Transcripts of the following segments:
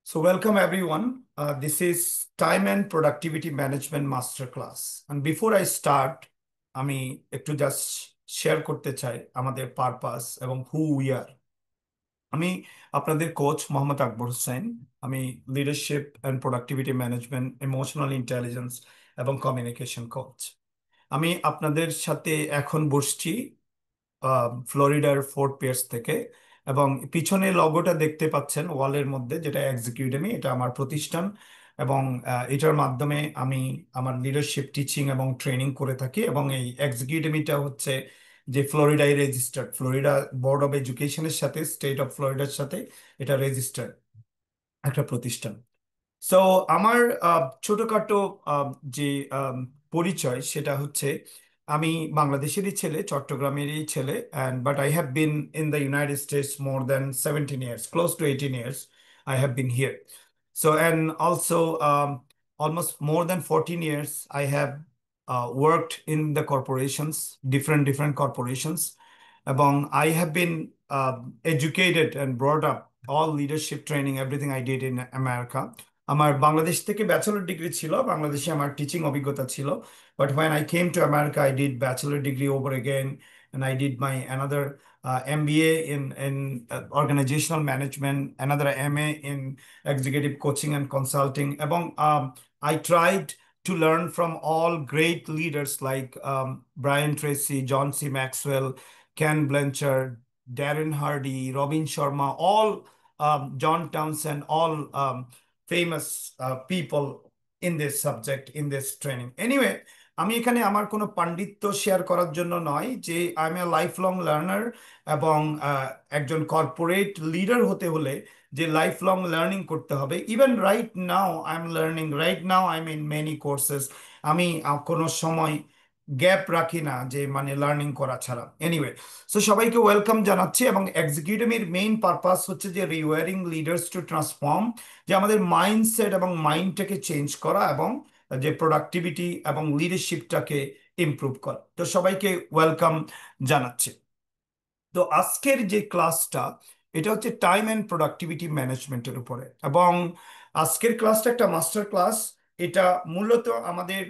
So welcome everyone. This is Time and Productivity Management Masterclass. And before I start, আমি একটু just share করতে চাই আমাদের purpose এবং হু উই আর। আমি আপনাদের কোচ মোহাম্মদ আকবর হোসেন। আমি leadership and productivity management, emotional intelligence এবং কমিউনিকেশন কোচ। আমি আপনাদের সাথে এখন বসছি ফ্লোরিডার ফোর্ট পিয়ার্স থেকে। এবং পিছনে লগোটা দেখতে পাচ্ছেন ওয়ালের মধ্যে, যেটা এক্সিকিউটিভি, এটা আমার প্রতিষ্ঠান। এবং এটার মাধ্যমে আমি আমার লিডারশিপ টিচিং এবং ট্রেনিং করে থাকি। এবং এই এক্সিকিউটিভিটা হচ্ছে যে ফ্লোরিডায় রেজিস্টার্ড, ফ্লোরিডা বোর্ড অফ এডুকেশনের সাথে, স্টেট অফ ফ্লোরিডার সাথে এটা রেজিস্টার্ড একটা প্রতিষ্ঠান। সো আমার ছোটখাটো যে আম, পরিচয় সেটা হচ্ছে, আমি বাংলাদেশেরই ছেলে, চট্টগ্রামেরই ছেলে, and but I have been in the United States more than 17 years, close to 18 years I have been here. So, and also almost more than 14 years I have worked in the corporations, different corporations. এবং I have been educated and brought up all leadership training, everything I did in America. আমার বাংলাদেশ থেকে bachelor degree ছিল, বাংলাদেশে আমার teaching অভিজ্ঞতা ছিল। But when I came to America, I did bachelor degree over again, and I did my another MBA in organizational management, another MA in executive coaching and consulting. এবং I tried to learn from all great leaders like Brian Tracy, John C. Maxwell, Ken Blanchard, Darren Hardy, Robin Sharma, all John Townsend, all famous people in this subject, in this training. Anyway, আমি এখানে আমার কোনো পাণ্ডিত্য share করার জন্য নয়, যে I M A life long learner. এবং একজন কর্পোরেট লিডার হতে হলে যে লাইফ লং লার্নিং করতে হবে। Even right now I am learning, right now I am in many courses. আমি কোনো সময় গ্যাপ রাখি না, যে মানে লার্নিং করা ছাড়া। এনিওয়ে, সো সবাইকে ওয়েলকাম জানাচ্ছি। এবং এক্সিকিউটিভের মেইন পারপাস হচ্ছে যে রিওয়ারিং লিডার্স টু ট্রান্সফর্ম, যে আমাদের মাইন্ডসেট এবং মাইন্ডটাকে চেঞ্জ করা, এবং যে প্রোডাক্টিভিটি এবং লিডারশিপটাকে ইমপ্রুভ করা। তো সবাইকে ওয়েলকাম জানাচ্ছি। তো আজকের যে ক্লাসটা, এটা হচ্ছে টাইম অ্যান্ড প্রোডাক্টিভিটি ম্যানেজমেন্টের উপরে। এবং আজকের ক্লাসটা একটা মাস্টার ক্লাস। এটা মূলত আমাদের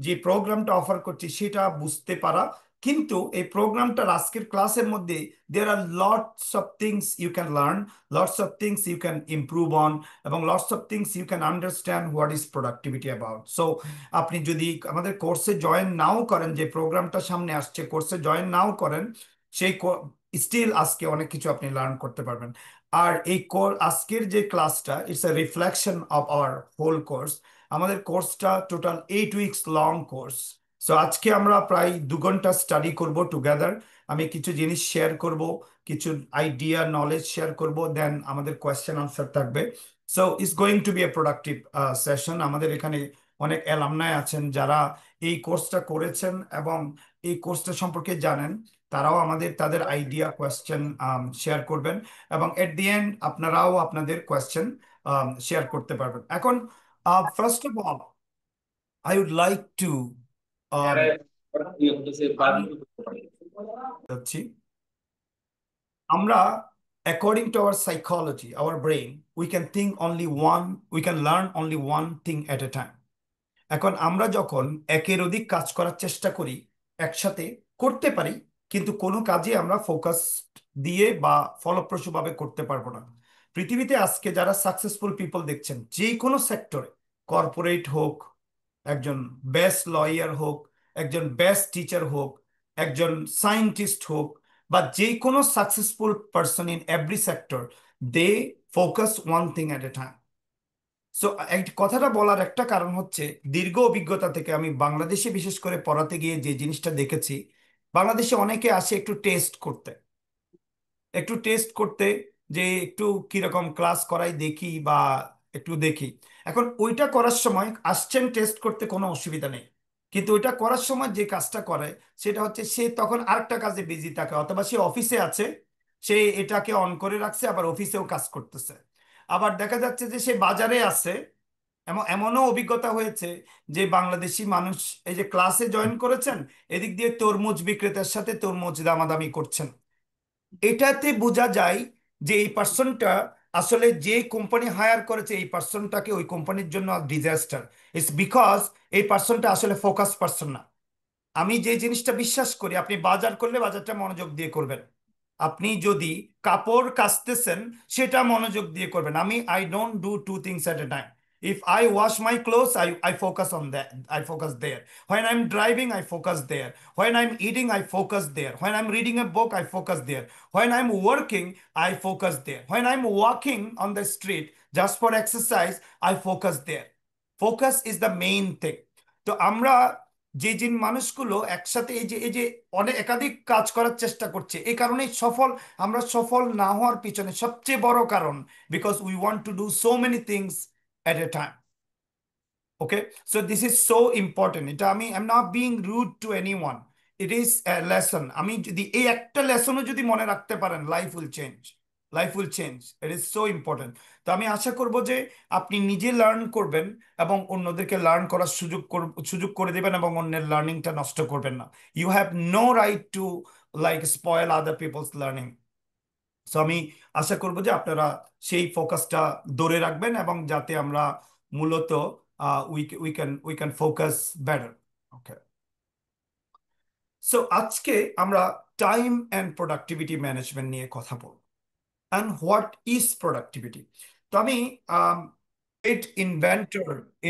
যে প্রোগ্রামটা অফার করছি সেটা বুঝতে পারা। কিন্তু এই প্রোগ্রামটার আজকের ক্লাসের মধ্যে there are lots of things you can learn, lots of things you can improve on, এবং lots of things you can understand what is productivity about. So আপনি যদি আমাদের কোর্সে জয়েন নাও করেন, যে প্রোগ্রামটা সামনে আসছে, কোর্সে জয়েন নাও করেন, সেই স্টিল আজকে অনেক কিছু আপনি লার্ন করতে পারবেন। আর এই আজকের যে ক্লাসটা, it's a reflection of our whole course. আমাদের কোর্সটা total 8 weeks long course. So আজকে আমরা প্রায় 2 ঘন্টা স্টাডি করব টুগেদার। আমি কিছু জিনিস শেয়ার করব, কিছু আইডিয়া নলেজ শেয়ার করব, দেন আমাদের কোয়েশ্চেন আনসার থাকবে। So it's going to be a productive session. আমাদের এখানে অনেক অ্যালামনাই আছেন যারা এই কোর্সটা করেছেন এবং এই কোর্সটা সম্পর্কে জানেন। তারাও আমাদের তাদের আইডিয়া, কোয়েশ্চেন শেয়ার করবেন। এবং এট দি এন্ড আপনারাও আপনাদের কোয়েশ্চেন শেয়ার করতে পারবেন। এখন first of all I would like to আমি যাচ্ছি। আমরা, according to our psychology, our brain, we can think only one, we can learn only one thing at a time. এখন আমরা যখন একের অধিক কাজ করার চেষ্টা করি, একসাথে করতে পারি, কিন্তু কোনো কাজে আমরা ফোকাস দিয়ে বা ফলপ্রসূভাবে করতে পারবো না। পৃথিবীতে আজকে যারা সাকসেসফুল পিপল দেখছেন, যে কোনো সেক্টরে, কর্পোরেট হোক, একজন বেস্ট লয়ার হোক, একজন বেস্ট টিচার হোক, একজন সায়েন্টিস্ট হোক, বা যে কোনো successful person in every sector, they focus one thing at a time. So এই কথাটা বলার একটা কারণ হচ্ছে, দীর্ঘ অভিজ্ঞতা থেকে আমি বাংলাদেশে বিশেষ করে পড়াতে গিয়ে যে জিনিসটা দেখেছি, বাংলাদেশে অনেকে আসে একটু টেস্ট করতে, একটু টেস্ট করতে, যে একটু কিরকম ক্লাস করাই দেখি বা একটু দেখি। এখন ওইটা করার সময় আসছেন টেস্ট করতে, কোনো অসুবিধা নেই। কিন্তু ওইটা করার সময় যে কাজটা করে, সেটা হচ্ছে সে তখন আরেকটা কাজে বিজি থাকে, অথবা সে অফিসে আছে, সে এটাকে অন করে রাখছে, আবার অফিসেও কাজ করতেছে। আবার দেখা যাচ্ছে যে সে বাজারে আছে। এমনও অভিজ্ঞতা হয়েছে যে বাংলাদেশি মানুষ এই যে ক্লাসে জয়েন করেছেন, এদিক দিয়ে তরমুজ বিক্রেতার সাথে তরমুজ দামাদামি করছেন। এটাতে বোঝা যায় যে এই পার্সনটা আসলে যে কোম্পানি হায়ার করেছে এই পার্সনটাকে ওই কোম্পানির জন্য ডিজাস্টার, ইটস বিকজ এই পার্সনটা আসলে ফোকাস পার্সন না। আমি যে জিনিসটা বিশ্বাস করি, আপনি বাজার করলে বাজারটা মনোযোগ দিয়ে করবেন। আপনি যদি কাপড় কাচতেছেন, সেটা মনোযোগ দিয়ে করবেন। I don't do two things at a time. If I wash my clothes, I focus on that, I focus there. When I am driving, I focus there. When I am eating, I focus there. When I am reading a book, I focus there. When I am working, I focus there. When I am walking on the street just for exercise, I focus there. Focus is the main thing. তো আমরা যে মানুষগুলো একসাথে এই যে অনেক একাধিক কাজ করার চেষ্টা করছে, এই কারণেই আমরা সফল না হওয়ার পিছনে সবচেয়ে বড় কারণ, because we want to do so many things at a time. Okay, so this is so important. এটা আমি I am not being rude to anyone, it is a lesson. আমি যদি এই একটা লেসনও যদি মনে রাখতে পারেন, life will change. Life will change, it is so important. তো আমি আশা করব যে আপনি নিজে লার্ন করবেন এবং অন্যদেরকে লার্ন করার সুযোগ করে দেবেন, এবং অন্যের লার্নিংটা নষ্ট করবেন না। You have no right to like spoil other people's learning. So আমি আশা করব যে আপনারা সেই ফোকাসটা ধরে রাখবেন, এবং যাতে আমরা মূলত we can focus better. Okay, so আজকে আমরা টাইম অ্যান্ড প্রোডাক্টিভিটি ম্যানেজমেন্ট নিয়ে কথা বলব। And what is productivity? তো আমি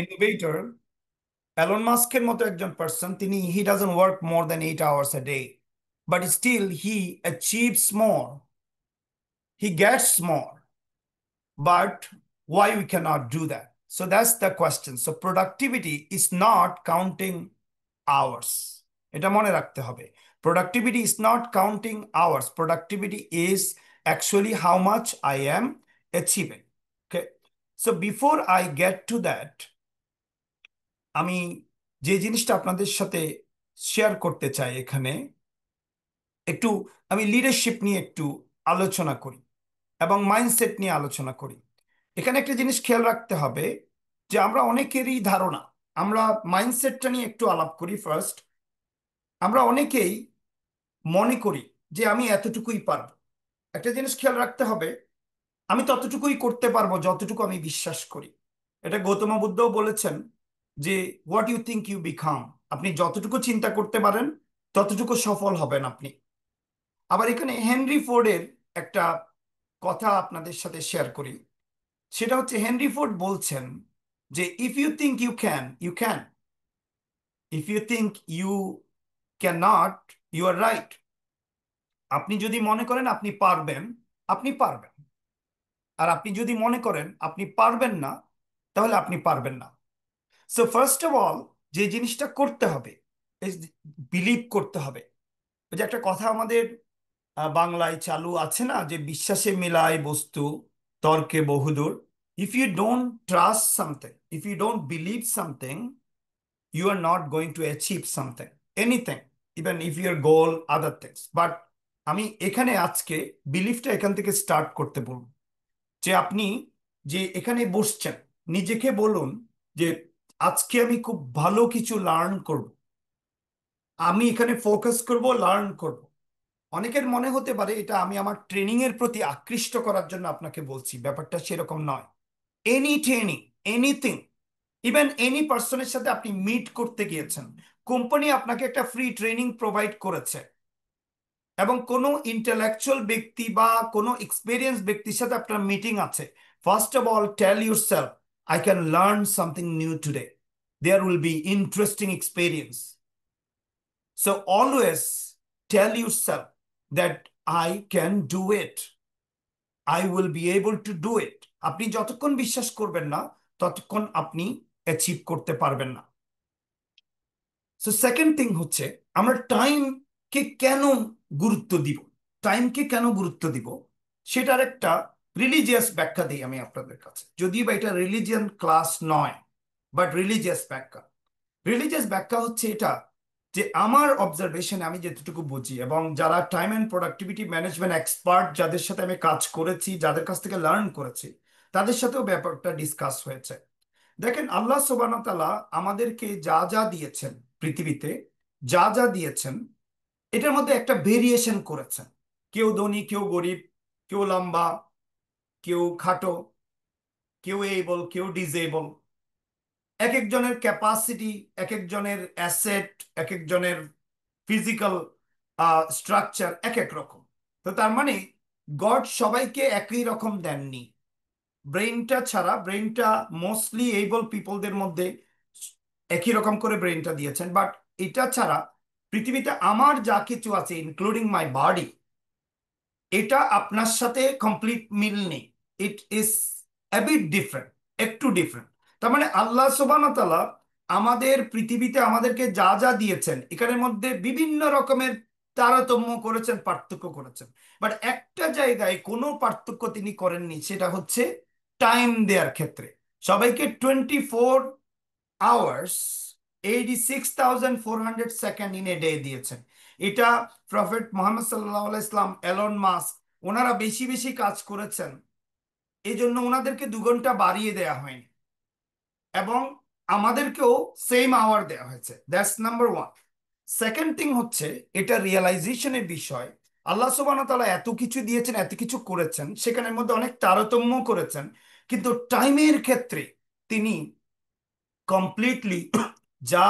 ইনোভেটর অ্যালন মাস্কের মতো একজন পার্সন, তিনি he doesn't work more than 8 hours a day, but still he achieves more, he gets more. But why we cannot do that? So that's the question. So productivity is not counting hours. এটা মনে রাখতে হবে। Productivity is not counting hours. Productivity is actually how much I am achieving. Okay. So before I get to that, আমি যে জিনিসটা আপনাদের সাথে share করতে চাই এখানে, একটু আমি লিডারশিপ নিয়ে একটু আলোচনা করি এবং মাইন্ডসেট নিয়ে আলোচনা করি। এখানে একটা জিনিস খেয়াল রাখতে হবে, যে আমরা অনেকেরই ধারণা, আমরা মাইন্ডসেটটা নিয়ে একটু আলাপ করি ফার্স্ট। আমরা অনেকেই মনে করি যে আমি এতটুকুই পারবো। একটা জিনিস খেয়াল রাখতে হবে, আমি ততটুকুই করতে পারবো যতটুকু আমি বিশ্বাস করি। এটা গৌতম বুদ্ধও বলেছেন যে what you think you become. আপনি যতটুকু চিন্তা করতে পারেন ততটুকু সফল হবেন আপনি। আবার এখানে হেনরি ফোর্ডের একটা কথা আপনাদের সাথে শেয়ার করি। সেটা হচ্ছে, হেনরি ফোর্ড বলছেন যে if you think you can, you can. If you think you can not, you are right. আপনি যদি মনে করেন আপনি পারবেন, আপনি পারবেন। আর আপনি যদি মনে করেন আপনি পারবেন না, তাহলে আপনি পারবেন না। সো ফার্স্ট অফ অল যে জিনিসটা করতে হবে, বিলিভ করতে হবে। ওই যে একটা কথা আমাদের বাংলায় চালু আছে না, যে বিশ্বাসে মিলায় বস্তু, তর্কে বহুদূর। If you don't trust something, if you don't believe something, you are not going to achieve something, anything, even if your goal, other things. But আমি এখানে আজকে বিলিফটা এখান থেকে স্টার্ট করতে বলবো। যে আপনি যে এখানে বসছেন, নিজেকে বলুন যে আজকে আমি খুব ভালো কিছু লার্ন করব, আমি এখানে ফোকাস করব, লার্ন করব। অনেকের মনে হতে পারে এটা আমি আমার ট্রেনিং এর প্রতি আকৃষ্ট করার জন্য আপনাকে বলছি, ব্যাপারটা সেরকম নয়। Any training, anything, even any পার্সনের সাথে আপনি মিট করতে গিয়েছেন, কোম্পানি আপনাকে একটা ফ্রি ট্রেনিং প্রোভাইড করেছে, এবং কোনো ইন্টেলেকচুয়াল ব্যক্তি বা কোনো এক্সপিরিয়েন্স ব্যক্তির সাথে আপনার মিটিং আছে, first of all tell yourself, I can learn something new today, there will be interesting experience. So always tell yourself that I can do it, I will be able to do it. আপনি যতক্ষণ বিশ্বাস করবেন না, ততক্ষণ আপনি achieve করতে পারবেন না। সো সেকেন্ড থিং হচ্ছে, আমরা টাইমকে কেন গুরুত্ব দিব, টাইমকে কেন গুরুত্ব দিব, সেটার একটা রিলিজিয়াস ব্যাখ্যা দিই আমি আপনাদের কাছে। যদিও বা এটা রিলিজিয়ান ক্লাস নয়, বাট রিলিজিয়াস ব্যাখ্যা। রিলিজিয়াস ব্যাখ্যা হচ্ছে এটা, যে আমার অবজারভেশনে আমি যেটুকু বুঝি, এবং যারা time and productivity management expert যাদের সাথে আমি কাজ করেছি, যাদের কাছ থেকে লার্ন করেছি, তাদের সাথেও ব্যাপারটা ডিসকাস হয়েছে। দেখেন, আল্লাহ সুবহানাহু ওয়া তাআলা আমাদেরকে যা যা দিয়েছেন, পৃথিবীতে যা যা দিয়েছেন, এটার মধ্যে একটা ভেরিয়েশন করেছেন। কেউ ধনী, কেউ গরিব, কেউ লম্বা, কেউ খাটো, কেউ এবল, কেউ ডিজেবল। এক একজনের ক্যাপাসিটি, এক একজনের অ্যাসেট, এক একজনের ফিজিক্যাল স্ট্রাকচার এক এক রকম। তো তার মানে গড সবাইকে একই রকম দেননি। ব্রেইনটা ছাড়া, ব্রেইনটা মোস্টলি এইবল পিপলদের মধ্যে একই রকম করে ব্রেইনটা দিয়েছেন, বাট এটা ছাড়া পৃথিবীতে আমার যা কিছু আছে ইনক্লুডিং মাই বডি, এটা আপনার সাথে কমপ্লিট মিল নেই। It is a bit different, একটু ডিফারেন্ট। তার মানে আল্লাহ সুবহানাহু ওয়া তাআলা আমাদের পৃথিবীতে আমাদেরকে যা যা দিয়েছেন এখানের মধ্যে বিভিন্ন রকমের তারতম্য করেছেন, পার্থক্য করেছেন। বাট একটা জায়গায় কোনো পার্থক্য তিনি করেননি, সেটা হচ্ছে টাইম দেওয়ার ক্ষেত্রে। সবাইকে 24 hours, 86,400 second in a day দিয়েছেন। এটা প্রফেট মোহাম্মদ সাল্লাহ ইসলাম, এলন মাস্ক, ওনারা বেশি বেশি কাজ করেছেন, এই জন্য ওনাদেরকে 2 ঘন্টা বাড়িয়ে দেয়া হয়নি, এবং আমাদেরকেও সেম আওয়ার দেওয়া হয়েছে। That's number one. Second thing হচ্ছে, এটা রিয়েলাইজেশনের বিষয়। আল্লাহ সুবহানাহু ওয়া তাআলা এত কিছু দিয়েছেন, এত কিছু করেছেন, সেখানের মধ্যে অনেক তারতম্য করেছেন, কিন্তু টাইমের ক্ষেত্রে তিনি কমপ্লিটলি যা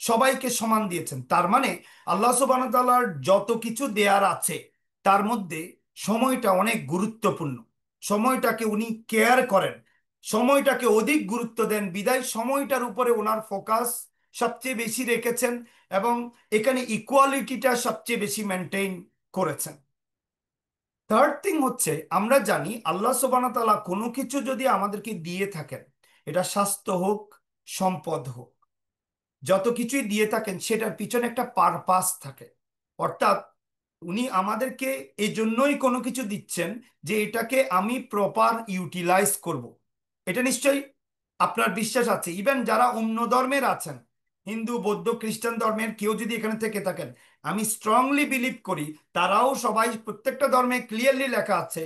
সবাইকে সমান দিয়েছেন। তার মানে আল্লাহ সুবহানাহু ওয়া তাআলার যত কিছু দেয়ার আছে তার মধ্যে সময়টা অনেক গুরুত্বপূর্ণ। সময়টাকে উনি কেয়ার করেন, সময়টাকে অধিক গুরুত্ব দেন, বিদায় সময়টার উপরে ওনার ফোকাস সবচেয়ে বেশি রেখেছেন, এবং এখানে ইকুয়ালিটিটা সবচেয়ে বেশি মেনটেন করেছেন। থার্ড থিং হচ্ছে, আমরা জানি আল্লাহ সুবহানাহু ওয়া তাআলা কোনো কিছু যদি আমাদেরকে দিয়ে থাকেন, এটা স্বাস্থ্য হোক, সম্পদ হোক, যত কিছুই দিয়ে থাকেন সেটার পিছনে একটা পারপাস থাকে। অর্থাৎ উনি আমাদেরকে এই জন্যই কোনো কিছু দিচ্ছেন যে এটাকে আমি প্রপার ইউটিলাইজ করব। এটা নিশ্চয়ই আপনার বিশ্বাস আছে। ইভেন যারা অন্য ধর্মের আছেন, হিন্দু, বৌদ্ধ, খ্রিস্টান ধর্মের কেউ যদি এখানে থেকে থাকেন, আমি স্ট্রংলি বিলিভ করি তারাও সবাই, প্রত্যেকটা ধর্মে ক্লিয়ারলি লেখা আছে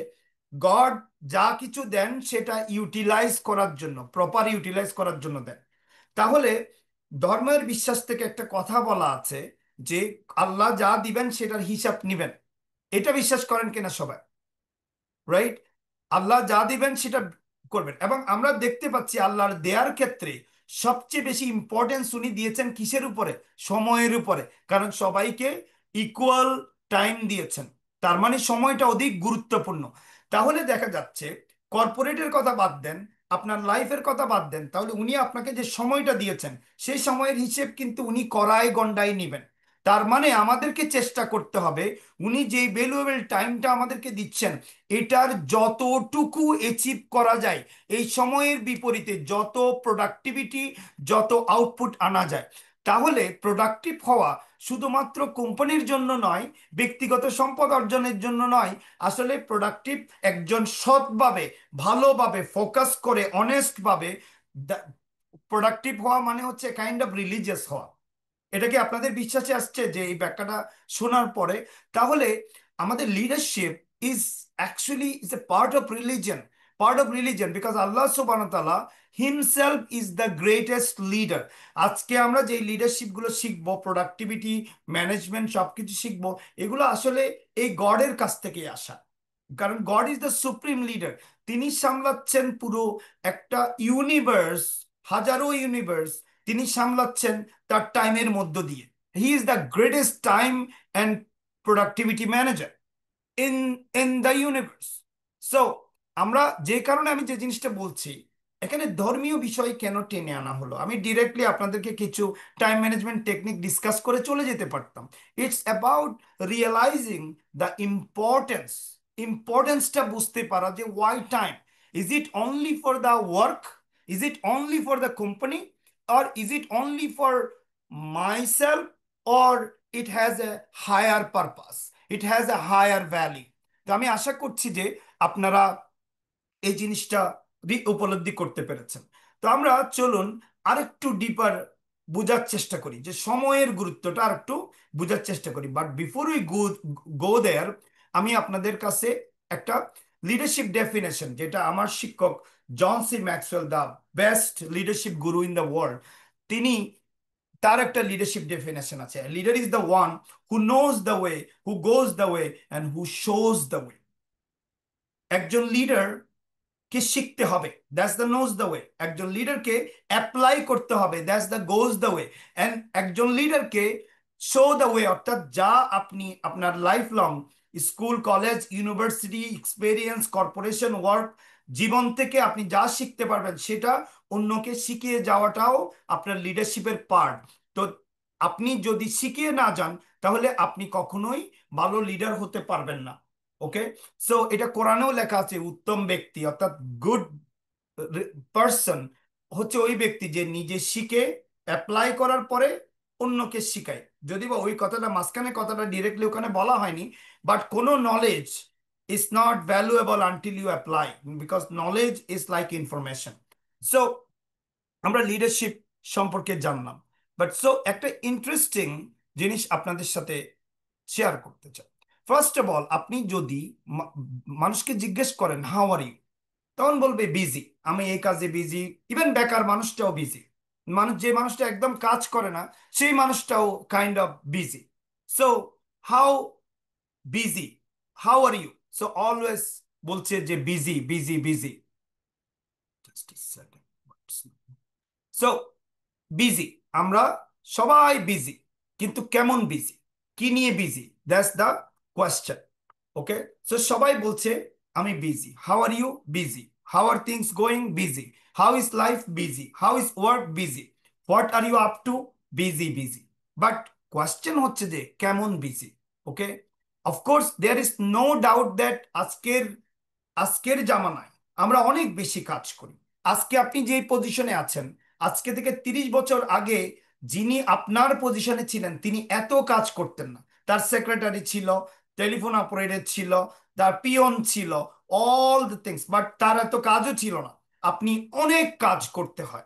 গড যা কিছু দেন সেটা ইউটিলাইজ করার জন্য, প্রপার ইউটিলাইজ করার জন্য দেন। তাহলে ধর্মের বিশ্বাস থেকে একটা কথা বলা আছে যে আল্লাহ যা দিবেন সেটার হিসাব নিবেন। এটা বিশ্বাস করেন কিনা সবাই? রাইট? আল্লাহ যা দিবেন সেটা করবেন। এবং আমরা দেখতে পাচ্ছি আল্লাহর দেয়ার ক্ষেত্রে সবচেয়ে বেশি ইম্পর্টেন্স উনি দিয়েছেন কিসের উপরে? সময়ের উপরে। কারণ সবাইকে ইকুয়াল টাইম দিয়েছেন, তার মানে সময়টা অধিক গুরুত্বপূর্ণ। তাহলে দেখা যাচ্ছে, কর্পোরেটের কথা বাদ দেন, আপনার লাইফের কথা বাদ দেন, তাহলে উনি আপনাকে যে সময়টা দিয়েছেন সেই সময়ের হিসেব কিন্তু উনি কড়ায় গন্ডায় নিবেন। তার মানে আমাদেরকে চেষ্টা করতে হবে উনি যেই ভ্যালুয়েবল টাইমটা আমাদেরকে দিচ্ছেন এটার যতটুকু অ্যাচিভ করা যায়, এই সময়ের বিপরীতে যত প্রোডাক্টিভিটি, যত আউটপুট আনা যায়। তাহলে প্রোডাক্টিভ হওয়া শুধুমাত্র কোম্পানির জন্য নয়, ব্যক্তিগত সম্পদ অর্জনের জন্য নয়। আসলে প্রোডাক্টিভ একজন সৎভাবে, ভালোভাবে, ফোকাস করে, অনেস্টভাবে প্রোডাক্টিভ হওয়া মানে হচ্ছে কাইন্ড অফ রিলিজিয়াস হওয়া। এটা কি আপনাদের বিশ্বাসে আসছে যে এই ব্যাখ্যাটা শোনার পরে? তাহলে আমাদের leadership is actually is a part of religion, part of religion, because Allah সুবহানাহু ওয়া তাআলা himself is the greatest leader. আজকে আমরা যে লিডারশিপ গুলো শিখবো, প্রোডাক্টিভিটি, ম্যানেজমেন্ট, সবকিছু শিখবো, এগুলো আসলে এই গডের কাছ থেকে আসা। কারণ god is the supreme leader. তিনি সামলাচ্ছেন পুরো একটা ইউনিভার্স, হাজারো ইউনিভার্স তিনি সামলাচ্ছেন তার টাইমের মধ্য দিয়ে। He is the greatest time and productivity manager in in the universe. So আমরা যে কারণে আমি যে জিনিসটা বলছি, এখানে ধর্মীয় বিষয় কেন টেনে আনা হলো, আমি ডিরেক্টলি আপনাদেরকে কিছু টাইম ম্যানেজমেন্ট টেকনিক ডিসকাস করে চলে যেতে পারতাম। It's about realising the importance, ইম্পর্টেন্সটা বুঝতে পারা যে why time, is it only for the work, is it only for the company, or is it only for myself, or it has a higher purpose, it has a higher value? তো আমি আশা করছি যে আপনারা এই জিনিসটা উপলব্ধি করতে পেরেছেন। তো আমরা চলুন আরেকটু ডিপার বোঝার চেষ্টা করি, যে সময়ের গুরুত্বটা আরেকটু বোঝার চেষ্টা করি। But before we go there, আমি আপনাদের কাছে একটা লিডারশিপ ডেফিনেশন, যেটা আমার শিক্ষক John C Maxwell, the best leadership guru in the world, তিনি, তার একটা লিডারশিপ ডেফিনেশন আছে। Leader is the one who knows the way, who goes the way, and who shows the way. একজন লিডার কে শিখতে হবে, that's the knows the way. একজন লিডারকে অ্যাপ্লাই করতে হবে, that's the goes the way. And একজন লিডারকে শো দ্য ওয়ে, অর্থাৎ যা আপনি আপনার life long school, college, university experience, corporation work, জীবন থেকে আপনি যা শিখতে পারবেন সেটা অন্যকে শিখিয়ে যাওয়াটাও আপনার লিডারশিপের পার্ট। তো আপনি যদি শিখিয়ে না যান তাহলে আপনি কখনোই ভালো লিডার হতে পারবেন না। ওকে, সো এটা কোরআনেও লেখা আছে, উত্তম ব্যক্তি অর্থাৎ গুড পার্সন হচ্ছে ওই ব্যক্তি যে নিজে শিখে অ্যাপ্লাই করার পরে অন্যকে শিখায়। যদি বা ওই কথাটা মাঝখানে কথাটা ডিরেক্টলি ওখানে বলা হয়নি, বাট কোনো knowledge is not valuable until you apply, because knowledge is like information. So আমরা লিডারশিপ সম্পর্কে জানলাম, বাট সো একটা ইন্টারেস্টিং জিনিস আপনাদের সাথে শেয়ার করতে চাই। ফার্স্ট অফ অল, আপনি যদি মা- মানুষকে জিজ্ঞেস করেন হাউ আর ইউ, তখন বলবে বিজি, আমি এই কাজে বিজি। ইভেন বেকার মানুষটাও বিজি। যে মানুষটা একদম কাজ করে না সেই মানুষটাও kind of busy. So how busy, how are you, so always বলছে যে busy busy busy. So busy, আমরা সবাই বিজি, কিন্তু কেমন বিজি, কি নিয়ে busy, that's the question. Okay, so সবাই বলছে আমি busy. How are you? Busy. How are things going? Busy. How is life? Busy. How is work? Busy. What are you up to? Busy busy. But question হচ্ছে যে কেমন busy. Okay, of course there is no doubt that আজকের আজকের জামানায় আমরা অনেক বেশি কাজ করি। আজকে আপনি যে পজিশনে আছেন, আজকে থেকে 30 বছর আগে যিনি আপনার পজিশনে ছিলেন তিনি এত কাজ করতেন না। তার সেক্রেটারি ছিল, টেলিফোন অপারেটর ছিল, তার পিয়ন ছিল, অল দ্য থিংস, বাট তার এত কাজও ছিল না। আপনি অনেক কাজ করতে হয়,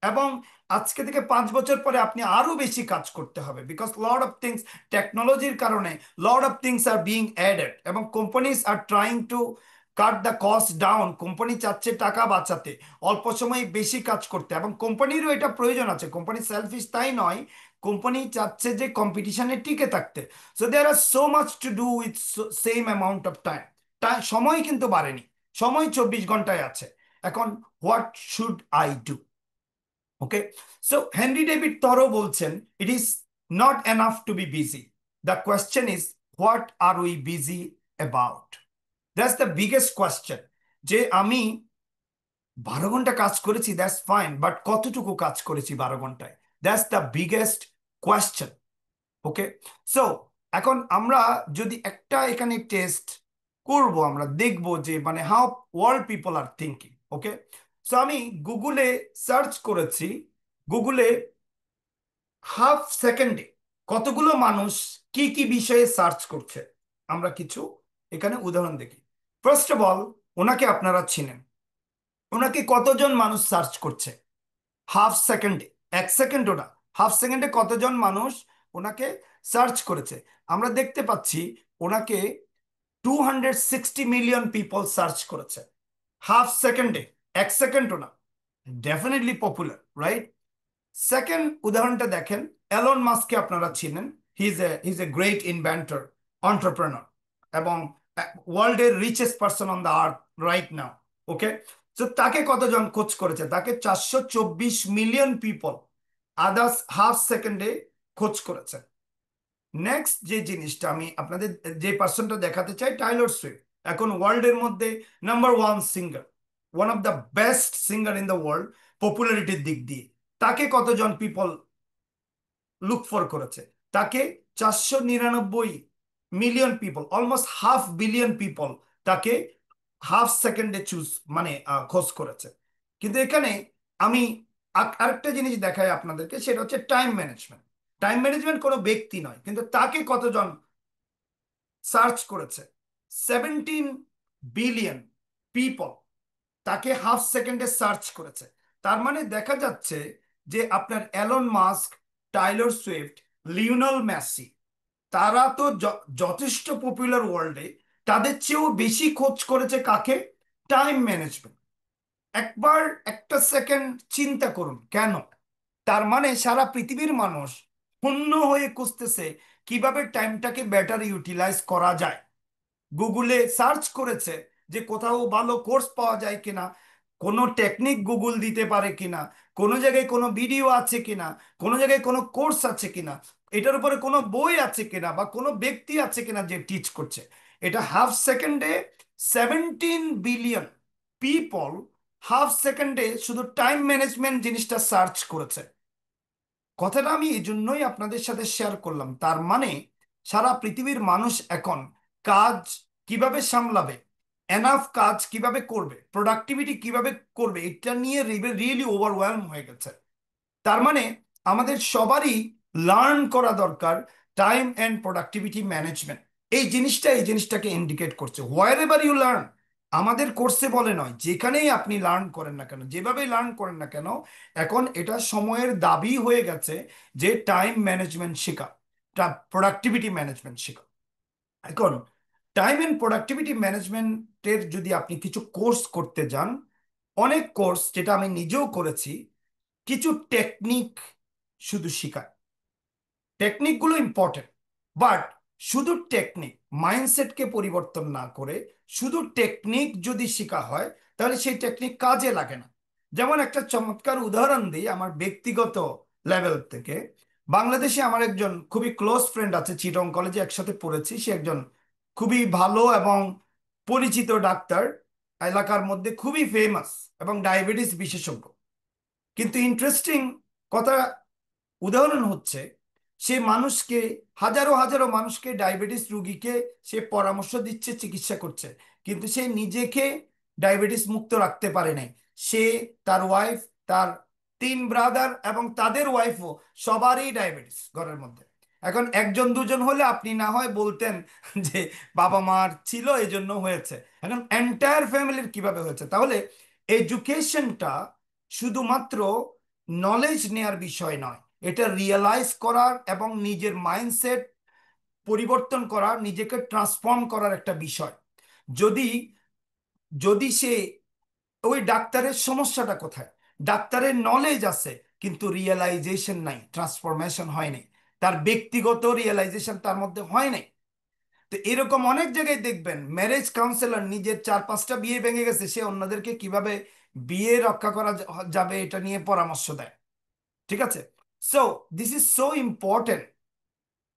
এবং আজকে থেকে 5 বছর পরে আপনি আরো বেশি কাজ করতে হবে, বিকজ লট অফ থিংস, টেকনোলজির কারণে lot of things are being added, এবং companies are trying to cut the cost down. Company চাচ্ছে টাকা বাঁচাতে, অল্প সময়ে বেশি কাজ করতে, এবং কোম্পানিরও এটা প্রয়োজন আছে। কোম্পানি সেলফিশ তাই নয়, কোম্পানি চাচ্ছে যে কম্পিটিশনে টিকে থাকতে। So there are so much to do with same amount of time. সময় কিন্তু বাড়েনি, সময় 24 ঘন্টায় আছে। এখন what should I do? Okay, so Henry David Thoreau বলছেন, it is not enough to be busy, the question is what are we busy about. That's the biggest question. যে আমি 12 ঘন্টা কাজ করেছি, দ্যাটস ফাইন, বাট কতটুকু কাজ করেছি 12 ঘন্টায়? That's the biggest question. Okay, so এখন আমরা যদি একটা এখানে টেস্ট করব, আমরা দেখব যে মানে how world people are thinking. Okay, so আমি গুগলে সার্চ করেছি, গুগলে হাফ সেকেন্ডে কতগুলো মানুষ কি কি বিষয়ে সার্চ করছে। আমরা কিছু এখানে উদাহরণ দেখি। ফার্স্ট অফ অল, ওনাকে আপনারা চিনেন, ওনাকে কতজন মানুষ সার্চ করছে হাফ সেকেন্ডে? 1 সেকেন্ডও না, হাফ সেকেন্ডে কতজন মানুষ ওনাকে সার্চ করেছে? আমরা দেখতে পাচ্ছি ওনাকে 260 মিলিয়ন পিপল সার্চ করেছে হাফ সেকেন্ডে, 1 সেকেন্ডও না। Definitely popular, right? সেকেন্ড উদাহরণটা দেখেন, এলন মাস্ককে আপনারা চিনেন। He is a great inventor, entrepreneur, এবং ওয়ার্ল্ডের richest person on the earth right now. Okay, তো তাকে কতজন খোঁজ করেছে? তাকে 424 মিলিয়ন পিপল আদার্স হাফ সেকেন্ডে খোঁজ করেছে। নেক্সট যে জিনিসটা আমি আপনাদের, যে পার্সনটা দেখাতে চাই, টাইলর সুইফট, এখন ওয়ার্ল্ডের মধ্যে number 1 singer, one of the best singer in the world পপুলারিটির দিক দিয়ে। তাকে কতজন পিপল লুক ফর করেছে? তাকে 499 million people, almost half billion people তাকে হাফ সেকেন্ডে মানে খোঁজ করেছে। কিন্তু এখানে আমি আরেকটা জিনিস দেখাই আপনাদেরকে, সেটা হচ্ছে টাইম ম্যানেজমেন্ট। টাইম ম্যানেজমেন্ট কোনো ব্যক্তি নয়, কিন্তু তাকে কতজন সার্চ করেছে? 17 বিলিয়ন পিপল তাকে হাফ সেকেন্ডে সার্চ করেছে। তার মানে দেখা যাচ্ছে যে আপনার Elon Musk, Taylor Swift, Lionel Messi, তারা তো যথেষ্ট পপুলার ওয়ার্ল্ডে, তাদের চেয়েও বেশি খোঁজ করেছে কাকে? Time management. একবার একটা সেকেন্ড চিন্তা করুন কেন। তার মানে সারা পৃথিবীর মানুষ শূন্য হয়ে খুঁজতেছে কিভাবে টাইমটাকে বেটার ইউটিলাইজ করা যায়। গুগলে সার্চ করেছে যে কোথাও ভালো কোর্স পাওয়া যায় কিনা, কোনো টেকনিক গুগল দিতে পারে কিনা, কোনো জায়গায় কোনো ভিডিও আছে কিনা, কোনো জায়গায় কোনো কোর্স আছে কিনা, এটার উপরে কোনো বই আছে কিনা বা কোনো ব্যক্তি আছে কিনা যে টিচ করছে। এটা হাফ সেকেন্ডে 17 বিলিয়ন পিপল হাফ সেকেন্ডে শুধু টাইম ম্যানেজমেন্ট জিনিসটা সার্চ করেছে। কথাটা আমি এই জন্যই আপনাদের সাথে শেয়ার করলাম। তার মানে সারা পৃথিবীর মানুষ এখন কাজ কিভাবে সামলাবে, এনাফ কাজ কিভাবে করবে, প্রোডাক্টিভিটি কিভাবে করবে, এটা নিয়ে রিয়েলি ওভারওয়েলম হয়ে গেছে। তার মানে আমাদের সবারই লার্ন করা দরকার টাইম অ্যান্ড প্রোডাক্টিভিটি ম্যানেজমেন্ট। এই জিনিসটাকে ইন্ডিকেট করছে হোয়ার এভার ইউ লার্ন। আমাদের কোর্সে বলে নয়, যেখানেই আপনি লার্ন করেন না কেন, যেভাবেই লার্ন করেন না কেন, এখন এটা সময়ের দাবি হয়ে গেছে যে টাইম ম্যানেজমেন্ট শেখা, প্রোডাক্টিভিটি ম্যানেজমেন্ট শেখা। এখন টাইম অ্যান্ড প্রোডাক্টিভিটি ম্যানেজমেন্টের যদি আপনি কিছু কোর্স করতে যান, অনেক কোর্স, যেটা আমি নিজেও করেছি, কিছু টেকনিক শুধু শেখায়। টেকনিকগুলো ইম্পর্টেন্ট, বাট শুধু টেকনিক মাইন্ডসেটকে পরিবর্তন না করে শুধু টেকনিক যদি শেখা হয়, তাহলে সেই টেকনিক কাজে লাগে না। যেমন একটা চমৎকার উদাহরণ দিই আমার ব্যক্তিগত লেভেল থেকে। বাংলাদেশে আমার একজন খুবই ক্লোজ ফ্রেন্ড আছে, চিটং কলেজে একসাথে পড়েছি। সে একজন খুবই ভালো এবং পরিচিত ডাক্তার, এলাকার মধ্যে খুবই ফেমাস এবং ডায়াবেটিস বিশেষজ্ঞ। কিন্তু ইন্টারেস্টিং কথা, উদাহরণ হচ্ছে, সে মানুষকে, হাজারো হাজারো মানুষকে, ডায়াবেটিস রুগীকে সে পরামর্শ দিচ্ছে, চিকিৎসা করছে, কিন্তু সে নিজেকে ডায়াবেটিস মুক্ত রাখতে পারে নাই। সে, তার ওয়াইফ, তার 3 ব্রাদার এবং তাদের ওয়াইফও, সবারই ডায়াবেটিস ঘরের মধ্যে। এখন একজন দুজন হলে আপনি না হয় বলতেন যে বাবা মার ছিল এই জন্য হয়েছে। এখন এন্টায়ার ফ্যামিলির কিভাবে হয়েছে? তাহলে এডুকেশনটা শুধুমাত্র নলেজ নেয়ার বিষয় নয়, এটা রিয়েলাইজ করার এবং নিজের মাইন্ডসেট পরিবর্তন করার, নিজেকে ট্রান্সফর্ম করার একটা বিষয়। যদি যদি সে, ওই ডাক্তারের সমস্যাটা কোথায়? ডাক্তারের নলেজ আছে কিন্তু রিয়েলাইজেশন নাই, ট্রান্সফরমেশন হয় নাই, তার ব্যক্তিগত রিয়েলাইজেশন তার মধ্যে হয় নাই। তো এরকম অনেক জায়গায় দেখবেন ম্যারেজ কাউন্সিলর নিজের 4-5টা বিয়ে ভেঙে গেছে, সে অন্যদেরকে কিভাবে বিয়ে রক্ষা করা যাবে এটা নিয়ে পরামর্শ দেয়। ঠিক আছে? So this is so important.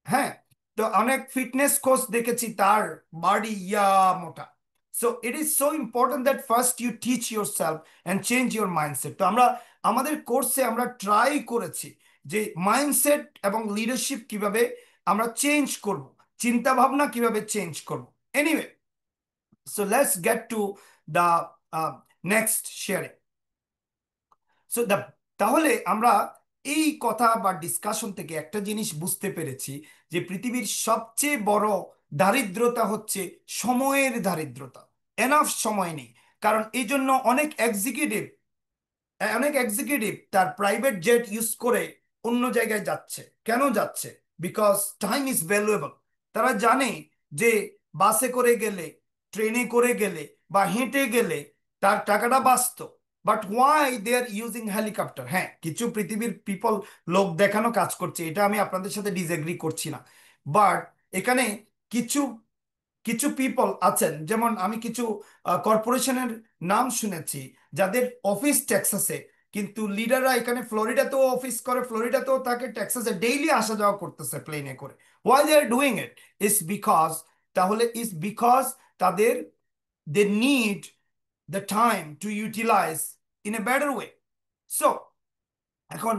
হ্যাঁ, তো অনেক ফিটনেস কোচ দেখেছি তার বডি ইয়া মোটা। So it is so important that first you teach yourself and change your mindset. তো আমরা আমাদের কোর্সে আমরা ট্রাই করেছি যে মাইন্ডসেট এবং লিডারশিপ কিভাবে আমরা চেঞ্জ করব, চিন্তা ভাবনা কিভাবে চেঞ্জ করব। Anyway, so let's get to the next sharing. So তাহলে আমরা এই কথা বা ডিসকাশন থেকে একটা জিনিস বুঝতে পেরেছি, যে পৃথিবীর সবচেয়ে বড় দারিদ্রতা হচ্ছে সময়ের দারিদ্রতা। এনাফ সময় নেই। কারণ এই জন্য অনেক এক্সিকিউটিভ তার প্রাইভেট জেট ইউজ করে অন্য জায়গায় যাচ্ছে। কেন যাচ্ছে? Because time is valuable. তারা জানে যে বাসে করে গেলে, ট্রেনে করে গেলে বা হেঁটে গেলে তার টাকাটা বাঁচত। But why they are using helicopter? হ্যাঁ, কিছু পৃথিবীর পিপল লোক দেখানো কাজ করছে, এটা আমি আপনাদের সাথে ডিসএগ্রি করছি না। বাট এখানে কিছু কিছু পিপল আছেন, যেমন আমি কিছু কর্পোরেশনের নাম শুনেছি যাদের অফিস টেক্সাসে, কিন্তু লিডাররা এখানে ফ্লোরিডাতেও অফিস করে, ফ্লোরিডাতেও তাকে টেক্সাসে ডেইলি আসা যাওয়া করতেছে প্লেনে করে। Why they are doing it? Is because তাদের, they need the time to utilise in a better way. So এখন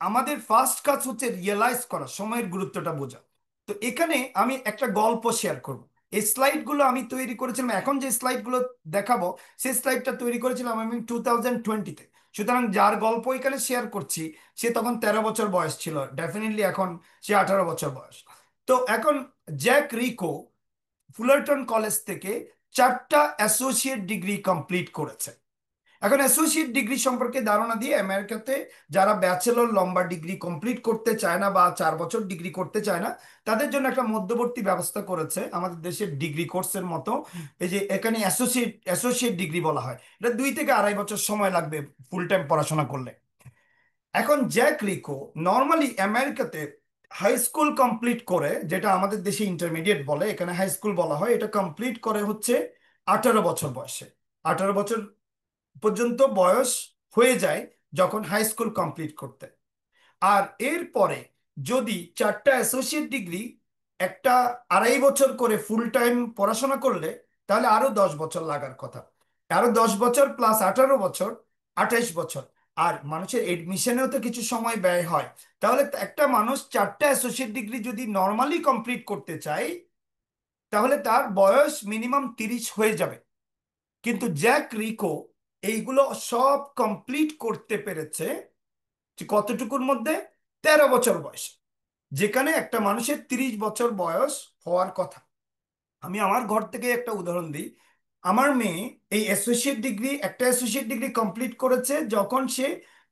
আমাদের ফার্স্ট কাজ হচ্ছে রিয়েলাইজ করা, সময়ের গুরুত্বটা বোঝা। তো এখানে আমি একটা গল্প শেয়ার করব। এই স্লাইডগুলো আমি তৈরি করেছিলাম, এখন যে স্লাইডগুলো দেখাবো সেই স্লাইডটা তৈরি করেছিলাম আমি 2020-তে। সুতরাং যার গল্প এখানে শেয়ার করছি, সে তখন 13 বছর বয়স ছিল, ডেফিনেটলি এখন সে 18 বছর বয়স। তো এখন জ্যাক রিকো ফুলারটন কলেজ থেকে 4টা অ্যাসোসিয়েট ডিগ্রি কমপ্লিট করেছে। এখন অ্যাসোসিয়েট ডিগ্রি সম্পর্কে ধারণা দিয়ে, আমেরিকাতে যারা ব্যাচেলর লম্বা ডিগ্রি কমপ্লিট করতে চায় না বা 4 বছর ডিগ্রি করতে চায় না, তাদের জন্য একটা মধ্যবর্তী ব্যবস্থা করেছে আমাদের দেশের ডিগ্রি কোর্সের মতো। এই যে এখানে অ্যাসোসিয়েট ডিগ্রি বলা হয়, এটা 2 থেকে 2.5 বছর সময় লাগবে ফুল টাইম পড়াশোনা করলে। এখন জ্যাক রিকো নর্মালি আমেরিকাতে হাই স্কুল কমপ্লিট করে, যেটা আমাদের দেশে ইন্টারমিডিয়েট বলে, এখানে হাই স্কুল বলা হয়, এটা কমপ্লিট করে হচ্ছে 18 বছর বয়সে। 18 বছর পর্যন্ত বয়স হয়ে যায় যখন হাই স্কুল কমপ্লিট করতে। আর এরপরে যদি 4টা অ্যাসোসিয়েট ডিগ্রি, একটা 2.5 বছর করে ফুল টাইম পড়াশোনা করলে, তাহলে আরো 10 বছর লাগার কথা। আরো 10 বছর প্লাস 18 বছর, 28 বছর। আর মানুষের এডমিশনেও তো কিছু সময় ব্যয় হয়। তাহলে একটা মানুষ 4টা অ্যাসোসিয়েট ডিগ্রি যদি নর্মালি কমপ্লিট করতে চায়, তাহলে তার বয়স মিনিমাম 30 হয়ে যাবে। কিন্তু জ্যাক রিকো এইগুলো সব কমপ্লিট করতে পেরেছে যে কতটুকুর মধ্যে? 13 বছর বয়স, যেখানে একটা মানুষের 30 বছর বয়স হওয়ার কথা। আমি আমার ঘর থেকে একটা উদাহরণ দিই। আমার মেয়ে এই একটা অ্যাসোসিয়েট ডিগ্রি কমপ্লিট করেছে যখন সে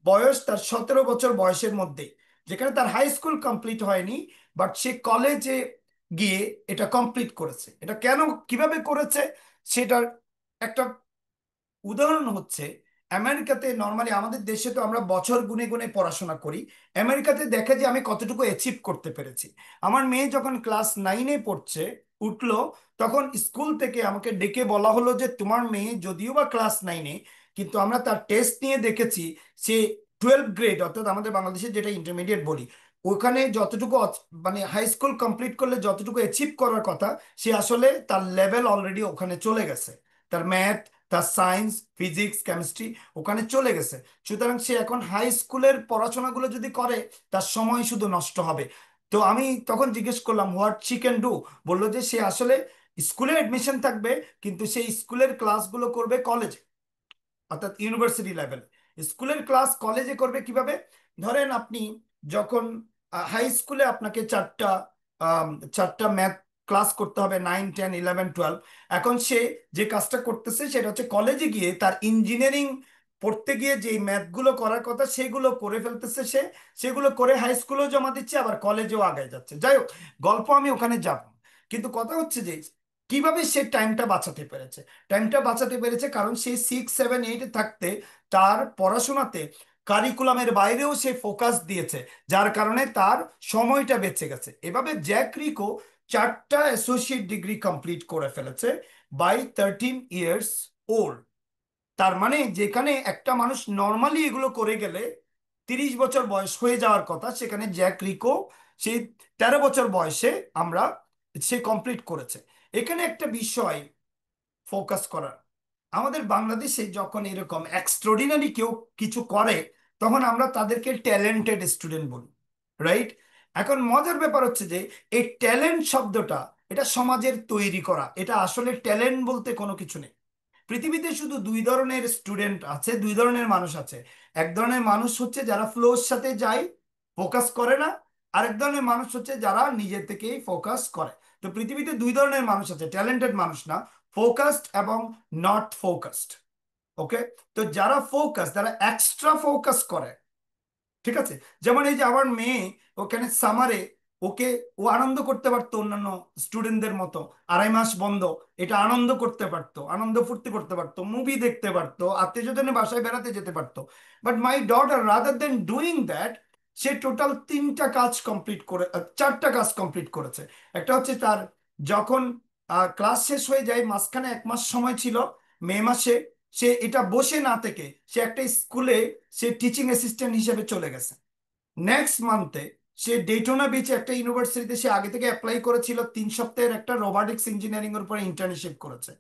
বয়স তার 17 বছর বয়সের মধ্যে, যেখানে তার হাই স্কুল কমপ্লিট হয়নি, বাট সে কলেজে গিয়ে এটা কমপ্লিট করেছে। এটা কেন, কিভাবে করেছে সেটার একটা উদাহরণ হচ্ছে, আমেরিকাতে নর্মালি, আমাদের দেশে তো আমরা বছর গুনে গুনে পড়াশোনা করি। আমেরিকাতে দেখে যে আমি কতটুকু অ্যাচিভ করতে পেরেছি। আমার মেয়ে যখন ক্লাস 9-এ পড়ছে, উঠলো, তখন স্কুল থেকে আমাকে ডেকে বলা হলো যে তোমার মেয়ে যদিও বা ক্লাস 9-এ, কিন্তু আমরা তার টেস্ট নিয়ে দেখেছি সে 12 গ্রেড, অর্থাৎ আমাদের বাংলাদেশে যেটা ইন্টারমিডিয়েট বলি, ওখানে যতটুকু মানে হাই স্কুল কমপ্লিট করলে যতটুকু অ্যাচিভ করার কথা, সে আসলে তার লেভেল অলরেডি ওখানে চলে গেছে। তার ম্যাথ, তার সায়েন্স, ফিজিক্স, কেমিস্ট্রি ওখানে চলে গেছে। সুতরাং সে এখন হাই স্কুলের পড়াশোনাগুলো যদি করে, তার সময় শুধু নষ্ট হবে। তো আমি তখন জিজ্ঞেস করলাম হোয়াট শি ক্যান ডু। বললো যে সে আসলে স্কুলে এডমিশন থাকবে, কিন্তু সেই স্কুলের ক্লাসগুলো করবে কলেজে, অর্থাৎ ইউনিভার্সিটি লেভেল। স্কুলের ক্লাস কলেজে করবে কিভাবে? ধরেন আপনি যখন হাই স্কুলে আপনাকে চারটা ম্যাথ ক্লাস করতে হবে, 9, 10, 11, 12। এখন সে যে কাজটা করতেছে সেটা হচ্ছে কলেজে গিয়ে তার ইঞ্জিনিয়ারিং পড়তে গিয়ে যে ম্যাথগুলো করার কথা সেগুলো করে ফেলতেছে সে। সেগুলো করে হাই স্কুলেও জমা দিচ্ছে, আবার কলেজেও আগে যাচ্ছে। যাই হোক, গল্প আমি ওখানে যাব না। কিন্তু কথা হচ্ছে যে কিভাবে সে টাইমটা বাঁচাতে পেরেছে। টাইমটা বাঁচাতে পেরেছে কারণ সে 6, 7, 8-এ থাকতে তার পড়াশোনাতে কারিকুলামের বাইরেও সে ফোকাস দিয়েছে, যার কারণে তার সময়টা বেঁচে গেছে। এভাবে জ্যাক রিকো 4টা অ্যাসোসিয়েট ডিগ্রি কমপ্লিট করে ফেলেছে বাই 13 ইয়ার্স ওল্ড। তার মানে যেখানে একটা মানুষ নর্মালি এগুলো করে গেলে 30 বছর বয়স হয়ে যাওয়ার কথা, সেখানে জ্যাক রিকো সেই 13 বছর বয়সে আমরা সে কমপ্লিট করেছে। এখানে একটা বিষয় ফোকাস করার, আমাদের বাংলাদেশে যখন এরকম এক্সট্রাঅর্ডিনারি কেউ কিছু করে, তখন আমরা তাদেরকে ট্যালেন্টেড স্টুডেন্ট বলি, রাইট? এখন মজার ব্যাপার হচ্ছে যে এই ট্যালেন্ট শব্দটা, এটা সমাজের তৈরি করা। এটা আসলে ট্যালেন্ট বলতে কোনো কিছু নেই। পৃথিবীতে শুধু দুই ধরনের স্টুডেন্ট আছে, দুই ধরনের মানুষ আছে। এক ধরনের মানুষ হচ্ছে যারা ফ্লোর সাথে যায়, ফোকাস করে না। আরেক ধরনের মানুষ হচ্ছে যারা নিজে থেকেই ফোকাস করে। তো পৃথিবীতে দুই ধরনের মানুষ আছে, ট্যালেন্টেড মানুষ না, ফোকাসড এবং নট ফোকাসড। ওকে? তো যারা ফোকাস, যারা এক্সট্রা ফোকাস করে, ঠিক আছে? যেমন এই যে আমার মেয়ে, ওখানে সামারে ওকে, ও আনন্দ করতে পারতো অন্যান্য স্টুডেন্টদের মতো। 2.5 মাস বন্ধ, এটা আনন্দ করতে পারতো, আনন্দ ফুর্তি করতে পারতো, মুভি দেখতে পারতো, আত্মীয় স্বজনের বাসায় বেড়াতে যেতে পারতো। But my daughter, rather than doing that, say total 3টা কাজ কমপ্লিট করে, 4টা কাজ কমপ্লিট করেছে। একটা হচ্ছে তার যখন ক্লাস শেষ হয়ে যায়, মাঝখানে 1 মাস সময় ছিল, মে মাসে, সে এটা বসে না থেকে সে একটা স্কুলে সে টিচিং অ্যাসিস্ট্যান্ট হিসেবে চলে গেছে। নেক্সট মান্থে সে ডেটোনা বিচে একটা ইউনিভার্সিটিতে সে আগে থেকে অ্যাপ্লাই করেছিল, 3 সপ্তাহের একটা রোবোটিক্স ইঞ্জিনিয়ারিং এর উপরে ইন্টার্নশিপ করেছে।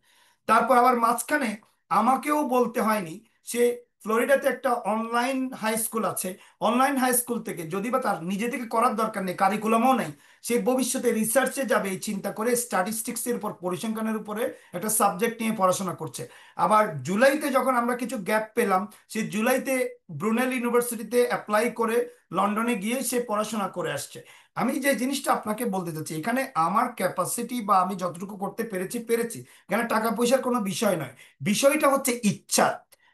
তারপর আবার মাঝখানে আমাকেও বলতে হয়নি, সে ফ্লোরিডাতে একটা অনলাইন হাই স্কুল আছে, অনলাইন হাই স্কুল থেকে, যদি বা তার নিজে থেকে করার দরকার নেই, কারিকুলামও নেই, সে ভবিষ্যতে রিসার্চে যাবে এই চিন্তা করে স্ট্যাটিস্টিক্স এর উপর, পরিসংখ্যানের উপরে একটা সাবজেক্ট নিয়ে পড়াশোনা করছে। আবার জুলাইতে যখন আমরা কিছু গ্যাপ পেলাম, সে জুলাইতে ব্রুনেল ইউনিভার্সিটিতে অ্যাপ্লাই করে লন্ডনে গিয়ে সে পড়াশোনা করে আসছে। আমি যে জিনিসটা আপনাকে বলতে চাচ্ছি, এখানে আমার ক্যাপাসিটি বা আমি যতটুকু করতে পেরেছি পেরেছি, এখানে টাকা পয়সার কোনো বিষয় নয়। বিষয়টা হচ্ছে ইচ্ছা।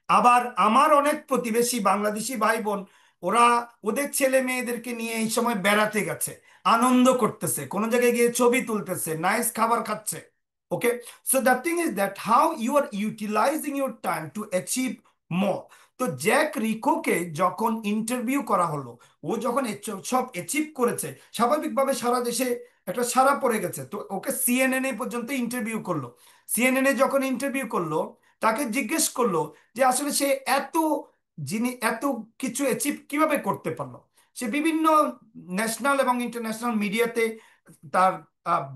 আবার আমার অনেক প্রতিবেশী বাংলাদেশি ভাই বোন, ওরা ওদের ছেলে মেয়েদেরকে নিয়ে এই সময় বেড়াতে গেছে, আনন্দ করতেছে, কোনো জায়গায় গিয়ে ছবি তুলতেছে, নাইস খাবার খাচ্ছে। Okay? So the thing is that how you are utilising your time to achieve more. তো জ্যাক রিকোকে যখন ইন্টারভিউ করা হলো, ও যখন সব অ্যাচিভ করেছে, স্বাভাবিকভাবে সারা দেশে একটা সাড়া পড়ে গেছে। তো ওকে সিএনএন পর্যন্ত ইন্টারভিউ করলো। সিএনএন যখন ইন্টারভিউ করলো, তাকে জিজ্ঞেস করলো যে আসলে সে এত এত কিছু অ্যাচিভ কিভাবে করতে পারলো। সে বিভিন্ন ন্যাশনাল এবং ইন্টারন্যাশনাল মিডিয়াতে তার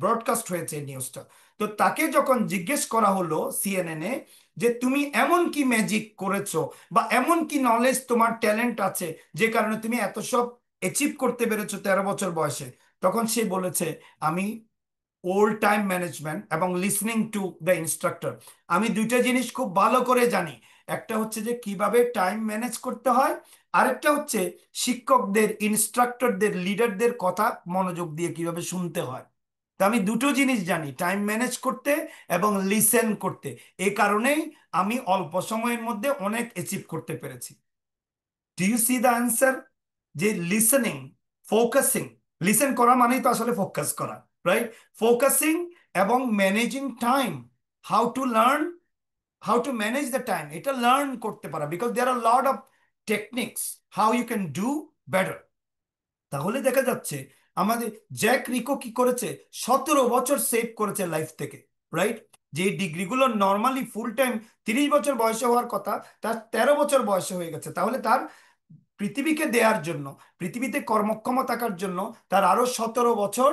ব্রডকাস্ট হয়েছে নিউজটা। তো তাকে যখন জিজ্ঞেস করা হলো সিএনএন যে তুমি এমন কি ম্যাজিক করেছো বা এমন কি নলেজ তোমার ট্যালেন্ট আছে যে কারণে তুমি এত সব অ্যাচিভ করতে পেরেছো 13 বছর বয়সে, তখন সে বলেছে আমি ওল্ড টাইম ম্যানেজমেন্ট এবং লিসনিং টু দ্য ইনস্ট্রাক্টর, আমি দুইটা জিনিস খুব ভালো করে জানি। একটা হচ্ছে যে কিভাবে টাইম ম্যানেজ করতে হয়, আরেকটা হচ্ছে শিক্ষকদের, ইনস্ট্রাক্টরদের, লিডারদের কথা মনোযোগ দিয়ে কিভাবে শুনতে হয়। তো আমি দুটো জিনিস জানি, টাইম ম্যানেজ করতে এবং লিসেন করতে। এই কারণেই আমি অল্প সময়ের মধ্যে অনেক অ্যাচিভ করতে পেরেছি। Do you see the answer? যে লিসেনিং, ফোকাসিং, লিসেন করা মানেই তো আসলে ফোকাস করা, রাইট? ফোকাসিং এবং managing time, how to learn, how to manage the time, এটা লার্ন করতে পারা, because there are lot of techniques how you can do better. তাহলে দেখা যাচ্ছে আমাদের জ্যাক রিকো কি করেছে, 17 বছর সেভ করেছে লাইফ থেকে, রাইট? যে ডিগ্রিগুলো নর্মালি ফুল টাইম 30 বছর বয়সে হওয়ার কথা, তার 13 বছর বয়সে হয়ে গেছে। তাহলে তার পৃথিবীকে দেওয়ার জন্য, পৃথিবীতে কর্মক্ষম থাকার জন্য তার আরো 17 বছর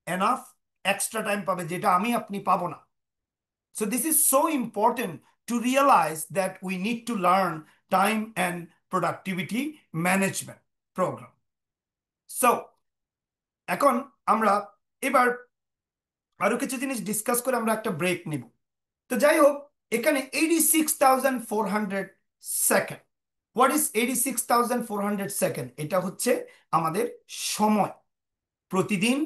এনাফ এক্সট্রা টাইম পাবে, যেটা আমি আপনি পাবো না। So this is so important to realize that we need to learn time and productivity management program. So এখন আমরা এবার আরো কিছু জিনিস ডিসকাস করে আমরা একটা ব্রেক নিব। তো যাই হোক, এখানে 86,400 সেকেন্ড, হোয়াট ইজ 86,400 সেকেন্ড? এটা হচ্ছে আমাদের সময়। প্রতিদিন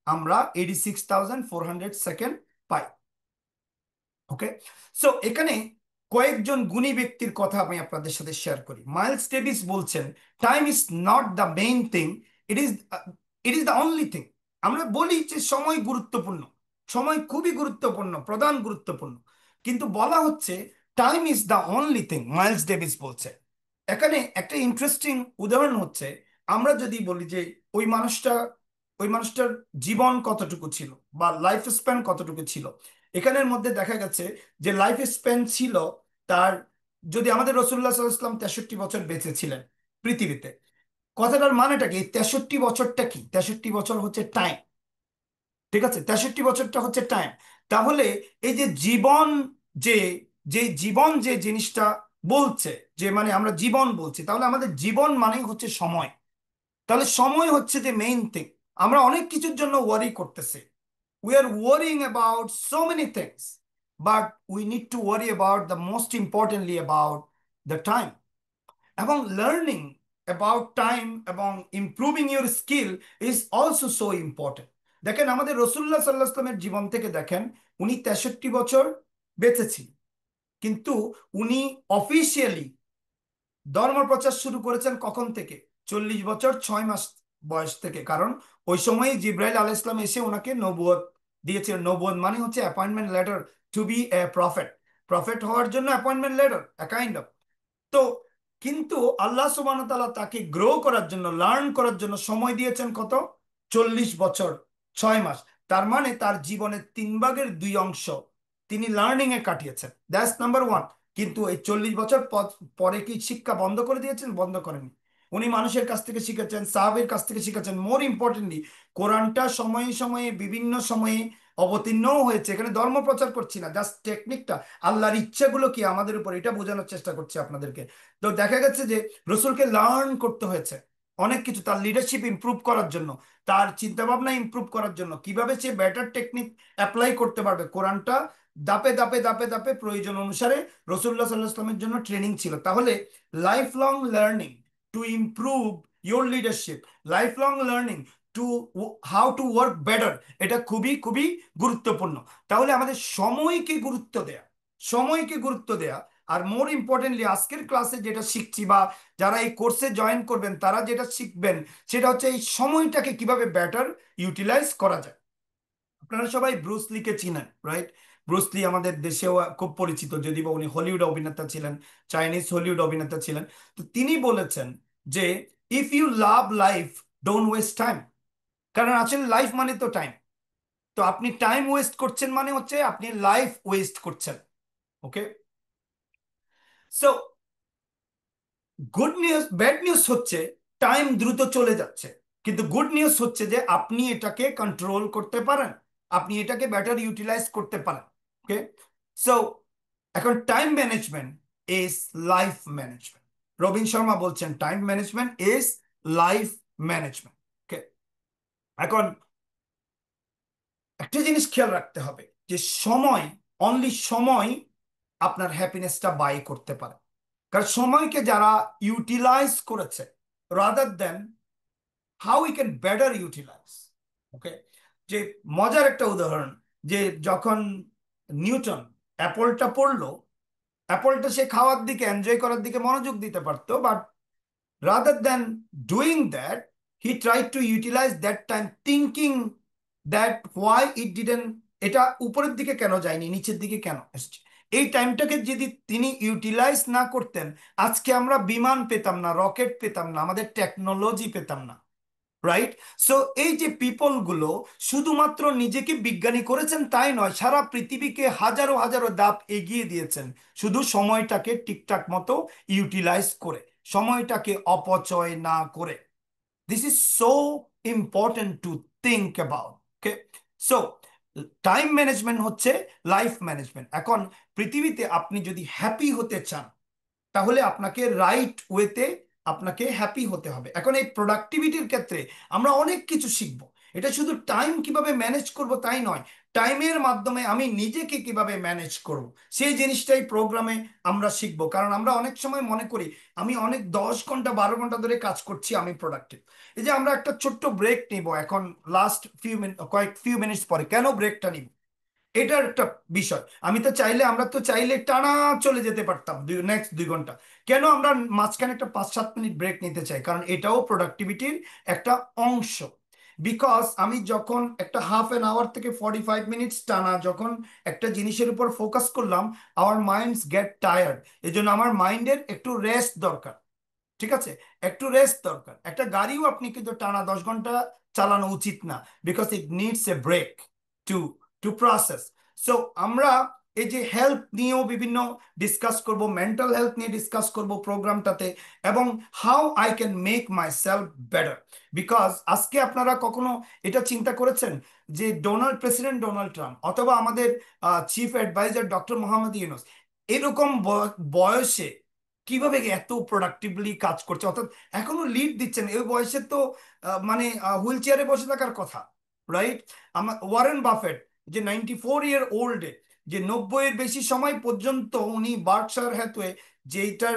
আমরা 86,400 সেকেন্ড পাই। ওকে, সো এখানে কয়েকজন গুণী ব্যক্তির কথা আমি আপনাদের সাথে শেয়ার করি। মাইলস ডেভিস বলছেন, time is not the main thing, it is it is the only thing. আমরা বলি যে সময় গুরুত্বপূর্ণ, সময় খুবই গুরুত্বপূর্ণ, প্রধান গুরুত্বপূর্ণ, কিন্তু বলা হচ্ছে time is the only thing, Miles Davis বলছে। এখানে একটা ইন্টারেস্টিং উদাহরণ হচ্ছে, আমরা যদি বলি যে ওই মানুষটা, ওই মানুষটার জীবন কতটুকু ছিল বা লাইফ স্প্যান কতটুকু ছিল, এখানের মধ্যে দেখা গেছে যে লাইফ স্প্যান ছিল তার, যদি আমাদের রসুল্লাহ সাল্লাল্লাহু আলাইহি ওয়াসাল্লাম 63 বছর বেঁচে ছিলেন পৃথিবীতে, কথাটার মানেটা কি? 63 বছরটা কি? 63 বছর হচ্ছে টাইম, ঠিক আছে? 63 বছরটা হচ্ছে টাইম। তাহলে এই যে জীবন, যে যে জীবন যে জিনিসটা বলছে, যে মানে আমরা জীবন বলছি, তাহলে আমাদের জীবন মানেই হচ্ছে সময়। তাহলে সময় হচ্ছে যে মেইন থিং। আমরা অনেক কিছুর জন্য ওয়ারি করতেছি, we are worrying about so many things, but we need to worry about the most importantly about the time, এবং লার্নিং অ্যাবাউট টাইম এবং improving your skill is also so important. দেখেন আমাদের রসুল্লাহ সাল্লাহ আসলামের জীবন থেকে দেখেন, উনি 63 বছর বেঁচেছিলেন, কিন্তু উনি অফিসিয়ালি ধর্ম প্রচার শুরু করেছেন কখন থেকে? 40 বছর 6 মাস বয়স থেকে। কারণ ওই সময় জিব্রাইল আলাইহিস সালাম এসে ওনাকে নবুয়ত দিয়েছিলেন। নবুয়ত মানে হচ্ছে appointment letter to be a prophet, prophet হওয়ার জন্য appointment letter, a kind of. তো কিন্তু আল্লাহ সুবহানাহু ওয়া তাআলা তাকে গ্রো করার জন্য, লার্ন করার জন্য সময় দিয়েছেন কত? 40 বছর 6 মাস। তার মানে তার জীবনের 3 ভাগের 2 অংশ তিনি লার্নিং এ কাটিয়েছেন, দ্যাটস নাম্বার ওয়ান। কিন্তু এই 40 বছর পরে কি শিক্ষা বন্ধ করে দিয়েছেন? বন্ধ করেননি। উনি মানুষের কাছ থেকে শিখেছেন, সাহাবের কাছ থেকে শিখেছেন। মোর ইম্পর্টেন্টলি কোরআনটা সময়ে সময়ে বিভিন্ন সময়ে অবতীর্ণও হয়েছে। এখানে ধর্ম প্রচার করছি না, জাস্ট টেকনিকটা, আল্লাহর ইচ্ছাগুলো কি আমাদের উপর, এটা বোঝানোর চেষ্টা করছি আপনাদেরকে। তো দেখা গেছে যে রসুলকে লার্ন করতে হয়েছে অনেক কিছু, তার লিডারশিপ ইমপ্রুভ করার জন্য, তার চিন্তা ভাবনা ইমপ্রুভ করার জন্য, কিভাবে সে বেটার টেকনিক অ্যাপ্লাই করতে পারবে। কোরআনটা ধাপে ধাপে ধাপে ধাপে প্রয়োজন অনুসারে রসুল্লাহ সাল্লাহ আসলামের জন্য ট্রেনিং ছিল। তাহলে life long learning to improve your leadership, life long learning to how to work better, এটা খুবই খুবই গুরুত্বপূর্ণ। তাহলে আমাদের সময়কে গুরুত্ব দেয়া, সময়কে গুরুত্ব দেয়া। আর মোর ইম্পর্টেন্টলি আজকের ক্লাসে যেটা শিখছি বা যারা এই কোর্সে জয়েন করবেন তারা যেটা শিখবেন, সেটা হচ্ছে এই সময়টাকে কিভাবে বেটার ইউটিলাইজ করা যায়। আপনারা সবাই ব্রুস লিকে চিনেন, রাইট? ব্রুস লি আমাদের দেশেও খুব পরিচিত, যদি বা উনি হলিউড অভিনেতা ছিলেন, চাইনিজ হলিউড অভিনেতা ছিলেন। তো তিনি বলেছেন যে if you love life, don't waste time. কারণ আসলে লাইফ মানে তো টাইম। তো তো আপনি টাইম ওয়েস্ট করছেন মানে হচ্ছে আপনি লাইফ ওয়েস্ট করছেন। Okay, so good news, bad news হচ্ছে টাইম দ্রুত চলে যাচ্ছে, কিন্তু গুড নিউজ হচ্ছে যে আপনি এটাকে কন্ট্রোল করতে পারেন, আপনি এটাকে বেটার ইউটিলাইজ করতে পারেন। ওকে, সো এখন time management is life management. Robin Sharma বলছেন time management is life management. Okay, এখন একটা জিনিস খেয়াল রাখতে হবে যে সময়, অনলি সময় আপনার হ্যাপিনেসটা বাই করতে পারে। কারণ সময়কে যারা ইউটিলাইজ করেছে, rather than how we can better utilise. Okay, যে মজার একটা উদাহরণ, যে যখন নিউটন অ্যাপলটা পড়লো, অ্যাপলটা সে খাওয়ার দিকে, এনজয় করার দিকে মনোযোগ দিতে পারতো, but rather than doing that, he tried to utilize that time thinking that why it didn't, এটা উপরের দিকে কেন যায়নি, নিচের দিকে কেন এসছে। এই টাইমটাকে যদি তিনি ইউটিলাইজ না করতেন, আজকে আমরা বিমান পেতাম না, রকেট পেতাম না, আমাদের টেকনোলজি পেতাম না। রাইট? সো এই যে পিপল গুলো শুধুমাত্র নিজেকে বিজ্ঞানী করেছেন তাই নয়, সারা পৃথিবীকে হাজারো হাজারো ধাপ এগিয়ে দিয়েছেন, শুধু সময়টাকে ঠিকঠাক মতো ইউটিলাইজ করে, সময়টাকে অপচয় না করে। This is so important to think about. Okay, so time management হচ্ছে লাইফ ম্যানেজমেন্ট। এখন পৃথিবীতে আপনি যদি হ্যাপি হতে চান, তাহলে আপনাকে রাইট ওয়েতে আপনাকে হ্যাপি হতে হবে। এখন এই প্রোডাক্টিভিটির ক্ষেত্রে আমরা অনেক কিছু শিখবো। এটা শুধু টাইম কিভাবে ম্যানেজ করব তাই নয়, টাইমের মাধ্যমে আমি নিজেকে কিভাবে ম্যানেজ করব সেই জিনিসটাই প্রোগ্রামে আমরা শিখবো। কারণ আমরা অনেক সময় মনে করি আমি অনেক 10 ঘন্টা 12 ঘন্টা ধরে কাজ করছি, আমি প্রোডাক্টিভ। এই যে আমরা একটা ছোট্ট ব্রেক নিব এখন, লাস্ট ফিউ মিনিটস পরে, কেন ব্রেকটা নিব এটার একটা বিষয়। আমি তো চাইলে, আমরা তো চাইলে টানা চলে যেতে পারতাম নেক্সট 2 ঘন্টা, কেন আমরা মাঝখানে একটা 5-7 মিনিট ব্রেক নিতে চাই? কারণ এটাও প্রোডাক্টিভিটির একটা অংশ। বিকজ আমি যখন একটা হাফ অ্যান আওয়ার থেকে 45 মিনিটস টানা যখন একটা জিনিসের উপর ফোকাস করলাম, আওয়ার মাইন্ডস গেট টায়ার্ড। এই জন্য আমার মাইন্ডের একটু রেস্ট দরকার। ঠিক আছে, একটু রেস্ট দরকার। একটা গাড়িও আপনি কিন্তু টানা 10 ঘন্টা চালানো উচিত না, because it needs a break to to process. So আমরা এই যে হেলথ নিয়েও বিভিন্ন ডিসকাস করব, মেন্টাল হেলথ নিয়ে ডিসকাস করব প্রোগ্রামটাতে, এবং how I can make my self better. Because আজকে আপনারা কখনো এটা চিন্তা করেছেন যে প্রেসিডেন্ট ডোনাল্ড ট্রাম্প অথবা আমাদের chief adviser doctor Mohammad Yunus এরকম বয়সে কিভাবে এত প্রোডাক্টিভলি কাজ করছে, অর্থাৎ এখনো লিড দিচ্ছেন? এই বয়সে তো মানে হুইল চেয়ারে বসে থাকার কথা। রাইট? আমার ওয়ারেন বাফেট, যে 94 ইয়ার ওল্ডে, যে 90-এর বেশি সময় পর্যন্ত উনি বার্কশায়ার হ্যাথওয়ে, যেইটার,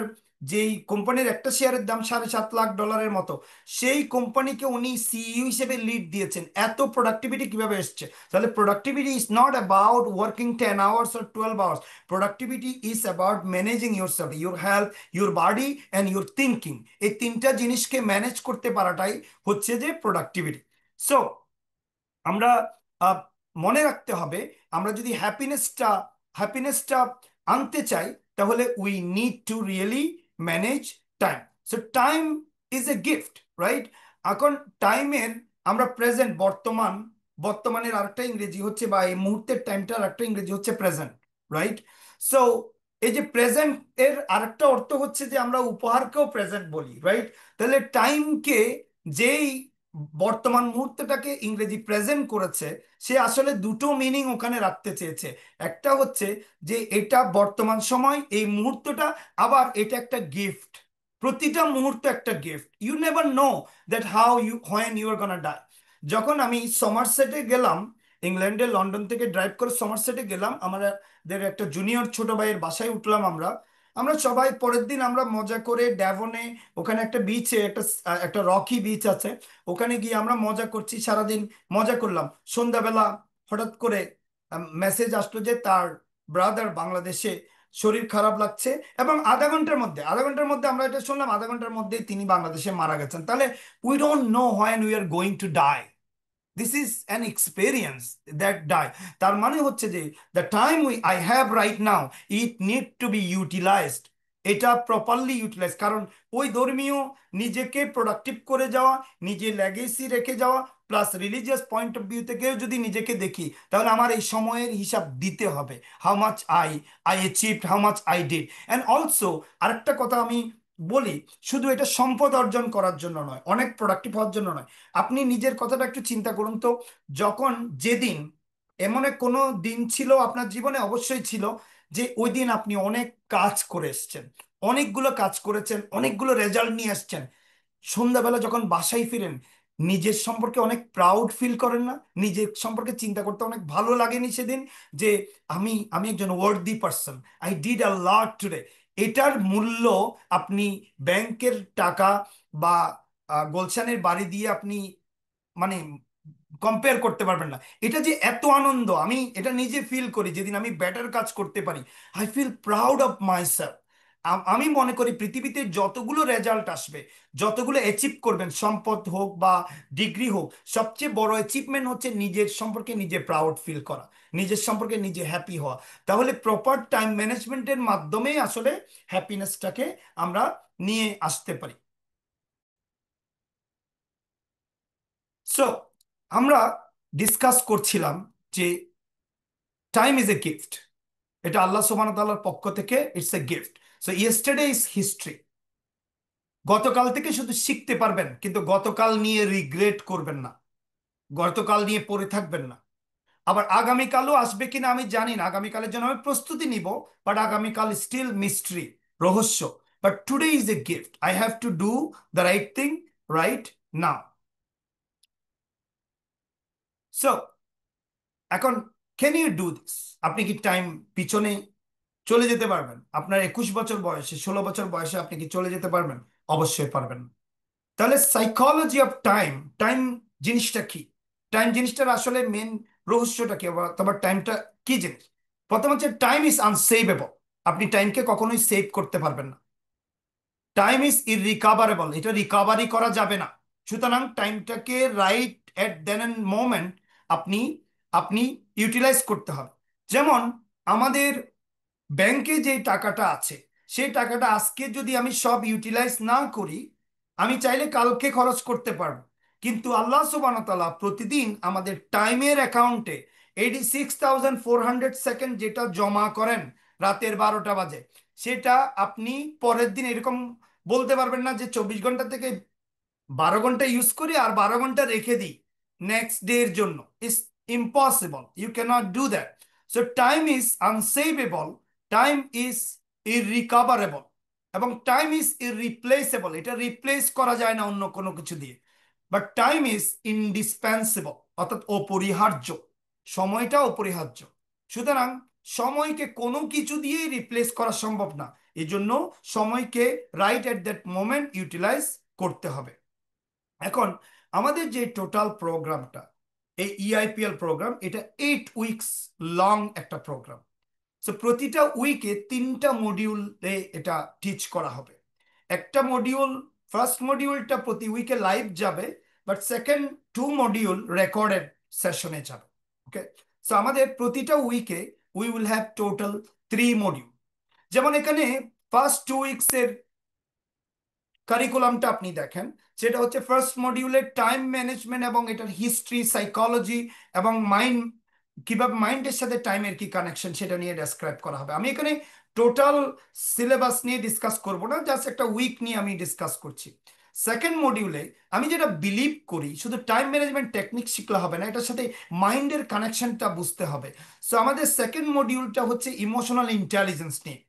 যেই কোম্পানির একটা শেয়ারের দাম $7.5 লাখ মতো, সেই কোম্পানিকে উনি সিইও হিসেবে লিড দিয়েছেন। এত প্রোডাক্টিভিটি কিভাবে এসছে? তাহলে productivity is not about working 10 hours or 12 hours. Productivity is about managing your self, your health, your body and your thinking. এই তিনটা জিনিসকে ম্যানেজ করতে পারাটাই হচ্ছে যে প্রোডাক্টিভিটি। সো আমরা আহ, মনে রাখতে হবে, আমরা যদি হ্যাপিনেসটা আনতে চাই, তাহলে we need to really manage time. So time is a gift, right? এখন টাইমের, আমরা প্রেজেন্ট, বর্তমানের আরেকটা ইংরেজি হচ্ছে, বা এই মুহূর্তের টাইমটার আরেকটা ইংরেজি হচ্ছে প্রেজেন্ট। রাইট? সো এই যে প্রেজেন্ট এর আরেকটা অর্থ হচ্ছে যে আমরা উপহারকেও প্রেজেন্ট বলি। রাইট? তাহলে টাইমকে, যেই বর্তমান মুহূর্তটাকে ইংরেজি প্রেজেন্ট করেছে, সে আসলে দুটো মিনিং ওখানে রাখতে চেয়েছে। একটা হচ্ছে যে এটা বর্তমান সময়, এই মুহূর্তটা, আবার এটা একটা গিফট। প্রতিটা মুহূর্ত একটা gift. You never know that how you, when you are gonna die. যখন আমি সমারসেটে গেলাম, ইংল্যান্ডে, লন্ডন থেকে ড্রাইভ করে সমারসেটে গেলাম, আমাদের একটা জুনিয়র ছোট ভাইয়ের বাসায় উঠলাম আমরা। আমরা সবাই পরের দিন আমরা মজা করে ড্যাভনে, ওখানে একটা বিচে, একটা রকি বিচ আছে, ওখানে গিয়ে আমরা মজা করছি, সারাদিন মজা করলাম। সন্ধ্যাবেলা হঠাৎ করে মেসেজ আসলো যে তার ব্রাদার বাংলাদেশে, শরীর খারাপ লাগছে, এবং আধা ঘন্টার মধ্যে আমরা এটা শুনলাম, আধা ঘন্টার মধ্যেই তিনি বাংলাদেশে মারা গেছেন। তাহলে we don't know when we are going to die. This is an experience that die. তার মানে হচ্ছে যে the time I have right now, it need to be utilised. এটা প্রপারলি ইউটিলাইজ, কারণ ওই ধর্মীয় নিজেকে প্রোডাক্টিভ করে যাওয়া, নিজে লেগেসি রেখে যাওয়া, plus religious point of view থেকেও যদি নিজেকে দেখি, তাহলে আমার এই সময়ের হিসাব দিতে হবে। How much I achieved, how much I did. And also আরেকটা কথা আমি বলি, শুধু এটা সম্পদ অর্জন করার জন্য নয়, অনেক প্রোডাক্টিভ হওয়ার জন্য নয়। আপনি নিজের কথাটা একটু চিন্তা করুন তো, যখন যেদিন এমন এক কোনো দিন ছিল আপনার জীবনে, অবশ্যই ছিল, যে ওই দিন আপনি অনেক কাজ করে এসেছেন, অনেকগুলো কাজ করেছেন, অনেকগুলো রেজাল্ট নিয়ে এসেছেন, সন্ধ্যাবেলা যখন বাসায় ফিরেন, নিজের সম্পর্কে অনেক প্রাউড ফিল করেন না? নিজের সম্পর্কে চিন্তা করতে অনেক ভালো লাগেনি সেদিন, যে আমি আমি একজন worthy person, I did a lot today. এটার মূল্য আপনি ব্যাংকের টাকা বা গোলশানের বাড়ি দিয়ে আপনি মানে কম্পেয়ার করতে পারবেন না। এটা যে এত আনন্দ, আমি এটা নিজে ফিল করি যেদিন আমি বেটার কাজ করতে পারি, I feel proud of myself. আমি মনে করি পৃথিবীতে যতগুলো রেজাল্ট আসবে, যতগুলো অ্যাচিভ করবেন, সম্পদ হোক বা ডিগ্রি হোক, সবচেয়ে বড় অ্যাচিভমেন্ট হচ্ছে নিজের সম্পর্কে নিজে প্রাউড ফিল করা, নিজের সম্পর্কে নিজে হ্যাপি হওয়া। তাহলে প্রপার টাইম ম্যানেজমেন্টের মাধ্যমেই আসলে হ্যাপিনেসটাকে আমরা নিয়ে আসতে পারি। সো আমরা ডিসকাস করছিলাম যে টাইম ইজ এ গিফট। এটা আল্লাহ সুবহানাহু ওয়া তাআলার পক্ষ থেকে, it's a gift. So yesterday is history. গতকাল থেকে শুধু শিখতে পারবেন, কিন্তু গতকাল নিয়ে রিগ্রেট করবেন না, গতকাল নিয়ে পড়ে থাকবেন না। আবার আগামীকালও আসবে কিনা আমি জানি না, আগামীকালের জন্য আমি প্রস্তুতি নিব, বাট আগামীকাল স্টিল মিস্ট্রি, রহস্য। But today is a gift, I have two do the right thing right now. So এখন, ক্যান ইউ ডু দিস? আপনি কি টাইম পিছনে চলে যেতে পারবেন? আপনার 21 বছর বয়সে, 16 বছর বয়সে আপনি কি চলে যেতে পারবেন? অবশ্যই পারবেন না। তাহলে সাইকোলজি অফ টাইম, টাইম জিনিসটা কি, টাইম জিনিসটার আসলে মেন রহস্যটা কি, তোমার টাইমটা কি জিনিস? প্রথম হচ্ছে টাইম ইজ আনসেভেবল। আপনি টাইমকে কখনোই সেভ করতে পারবেন না। টাইম ইজ ইররিকাভারেবল, এটা রিকাভারি করা যাবে না। সুতরাং টাইমটাকে right at then and moment আপনি আপনি ইউটিলাইজ করতে হবে। যেমন আমাদের ব্যাংকে যে টাকাটা আছে, সেই টাকাটা আজকে যদি আমি সব ইউটিলাইজ না করি, আমি চাইলে কালকে খরচ করতে পারবো। কিন্তু আল্লাহ সুবহানাহু ওয়া তাআলা প্রতিদিন আমাদের টাইমের অ্যাকাউন্টে 86,400 সেকেন্ড যেটা জমা করেন রাতের 12টা বাজে, সেটা আপনি পরের দিন এরকম বলতে পারবেন না যে 24 ঘন্টা থেকে 12 ঘন্টা ইউজ করি আর 12 ঘন্টা রেখে দিই নেক্সট ডে এর জন্য। It's impossible, you can't do that. So time is unsaveable, time is irrecoverable, এবং টাইম ইজ ইররিপ্লেসেবল। এটা রিপ্লেস করা যায় না অন্য কোনো কিছু দিয়ে। বাট টাইম ইজ ইনডিসপেন্সেবল, অর্থাৎ অপরিহার্য। সময়টা অপরিহার্য। সুতরাং সময়কে কোনো কিছু দিয়েই রিপ্লেস করা সম্ভব না। এই জন্য সময়কে right at that moment utilize করতে হবে। এখন আমাদের যে টোটাল প্রোগ্রামটা, এই ইআইপিএল প্রোগ্রাম, এটা 8 উইকস লং একটা প্রোগ্রাম। সো প্রতিটা উইকে 3টা মডিউলে এটা টিচ করা হবে। একটা মডিউল, ফার্স্ট মডিউলটা প্রতি উইকে লাইভ যাবে, বাট সেকেন্ড 2 মডিউল রেকর্ডেড সেশনে যাবে। ওকে। সো আমাদের প্রতিটা উইকে we will have total 3 module. যেমন এখানে ফার্স্ট 2 উইকসের কারিকুলামটা আপনি দেখেন, সেটা হচ্ছে ফার্স্ট মডিউলে টাইম ম্যানেজমেন্ট এবং এটার হিস্ট্রি, সাইকোলজি এবং মাইন্ড, কিভাবে মাইন্ডের সাথে টাইমের কি কানেকশন, সেটা নিয়ে ডেসক্রাইব করা হবে। আমি এখানে টোটাল সিলেবাস নিয়ে ডিসকাস করব না, জাস্ট একটা উইক নিয়ে আমি ডিসকাস করছি। সেকেন্ড মডিউলে আমি যেটা বিলিভ করি, শুধু টাইম ম্যানেজমেন্ট টেকনিক শিখলে হবে না, এটার সাথে মাইন্ডের কানেকশনটা বুঝতে হবে। সো আমাদের সেকেন্ড মডিউলটা হচ্ছে ইমোশনাল ইন্টেলিজেন্স নিয়ে।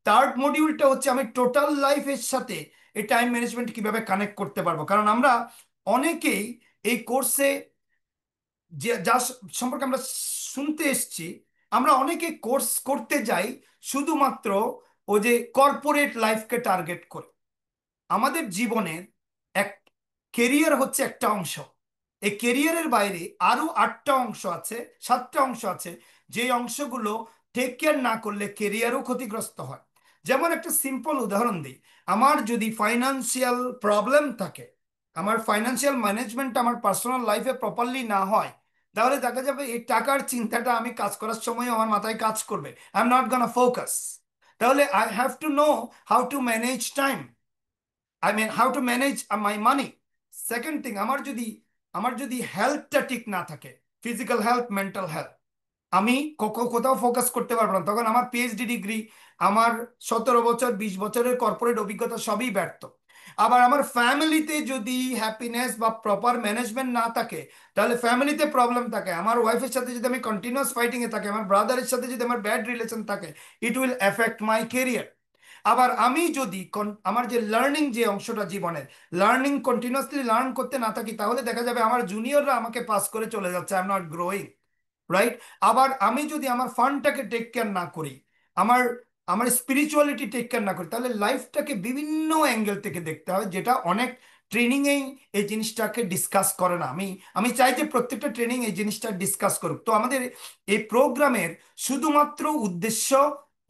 থার্ড মডিউলটা হচ্ছে আমি টোটাল লাইফের সাথে এই টাইম ম্যানেজমেন্ট কিভাবে কানেক্ট করতে পারবো। কারণ আমরা অনেকেই এই কোর্সে, যে যা সম্পর্কে আমরা শুনতে এসেছি, আমরা অনেকে কোর্স করতে যাই শুধুমাত্র ও যে কর্পোরেট লাইফকে টার্গেট করে। আমাদের জীবনের এক কেরিয়ার হচ্ছে একটা অংশ। এই কেরিয়ারের বাইরে আরো 8টা অংশ আছে, 7টা অংশ আছে, যে অংশগুলো টেক কেয়ার না করলে কেরিয়ারও ক্ষতিগ্রস্ত হয়। যেমন একটা সিম্পল উদাহরণ দিই, আমার যদি ফাইনান্সিয়াল প্রবলেম থাকে, আমার ফাইনান্সিয়াল ম্যানেজমেন্ট আমার পার্সোনাল লাইফে প্রপারলি না হয়, তাহলে দেখা যাবে এই টাকার চিন্তাটা আমি কাজ করার সময় আমার মাথায় কাজ করবে, I am not gonna focus. তাহলে I have to know how to manage time, I mean how to manage my money. Second thing, আমার যদি হেলথটা ঠিক না থাকে, ফিজিক্যাল হেলথ, মেন্টাল হেলথ, আমি কোথাও ফোকাস করতে পারবো না। তখন আমার পিএইচডি ডিগ্রি, আমার 17 বছর 20 বছরের কর্পোরেট অভিজ্ঞতা সবই ব্যর্থ। আবার আমার ফ্যামিলিতে যদি হ্যাপিনেস বা প্রপার ম্যানেজমেন্ট না থাকে, তাহলে ফ্যামিলিতে প্রবলেম থাকে। আমার ওয়াইফের সাথে যদি আমি কন্টিনিউয়াস ফাইটিং এ থাকি, আমার ব্রাদারের সাথে যদি আমার ব্যাড রিলেশন থাকে, it will effect my career. আবার আমি যদি আমার যে লার্নিং যে অংশটা জীবনের, লার্নিং কন্টিনিউয়াসলি লার্ন করতে না থাকি, তাহলে দেখা যাবে আমার জুনিয়ররা আমাকে পাস করে চলে যাচ্ছে, I am not growing, right? আবার আমি যদি আমার ফান্ডটাকে টেক কেয়ার না করি, আমার আমার স্পিরিচুয়ালিটি টেক কেয়ার না করি, তাহলে লাইফটাকে বিভিন্ন অ্যাঙ্গেল থেকে দেখতে হবে, যেটা অনেক ট্রেনিংয়েই এই জিনিসটাকে ডিসকাস করে না। আমি আমি চাই যে প্রত্যেকটা ট্রেনিং এই জিনিসটা ডিসকাস করুক। তো আমাদের এই প্রোগ্রামের শুধুমাত্র উদ্দেশ্য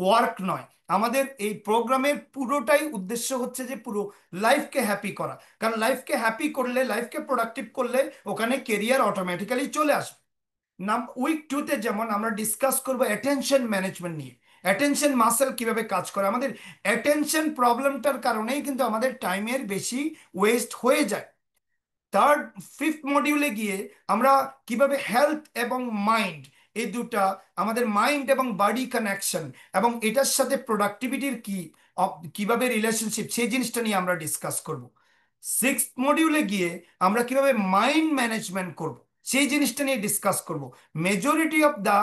ওয়ার্ক নয়, আমাদের এই প্রোগ্রামের পুরোটাই উদ্দেশ্য হচ্ছে যে পুরো লাইফকে হ্যাপি করা। কারণ লাইফকে হ্যাপি করলে, লাইফকে প্রোডাক্টিভ করলে, ওখানে কেরিয়ার অটোমেটিক্যালি চলে আসবে। উইক টুতে যেমন আমরা ডিসকাস করব অ্যাটেনশন ম্যানেজমেন্ট নিয়ে, অ্যাটেনশন মাসেল কিভাবে কাজ করে। আমাদের অ্যাটেনশন প্রবলেমটার কারণেই কিন্তু আমাদের টাইমের বেশি ওয়েস্ট হয়ে যায়। থার্ড, ফিফথ মডিউলে গিয়ে আমরা কিভাবে হেলথ এবং মাইন্ড, এই দুটা, আমাদের মাইন্ড এবং বডি কানেকশন, এবং এটার সাথে প্রোডাক্টিভিটির কিভাবে রিলেশনশিপ, সেই জিনিসটা নিয়ে আমরা ডিসকাস করব। সিক্সথ মডিউলে গিয়ে আমরা কিভাবে মাইন্ড ম্যানেজমেন্ট করব, সেই জিনিসটা নিয়ে ডিসকাস করব। Majority of the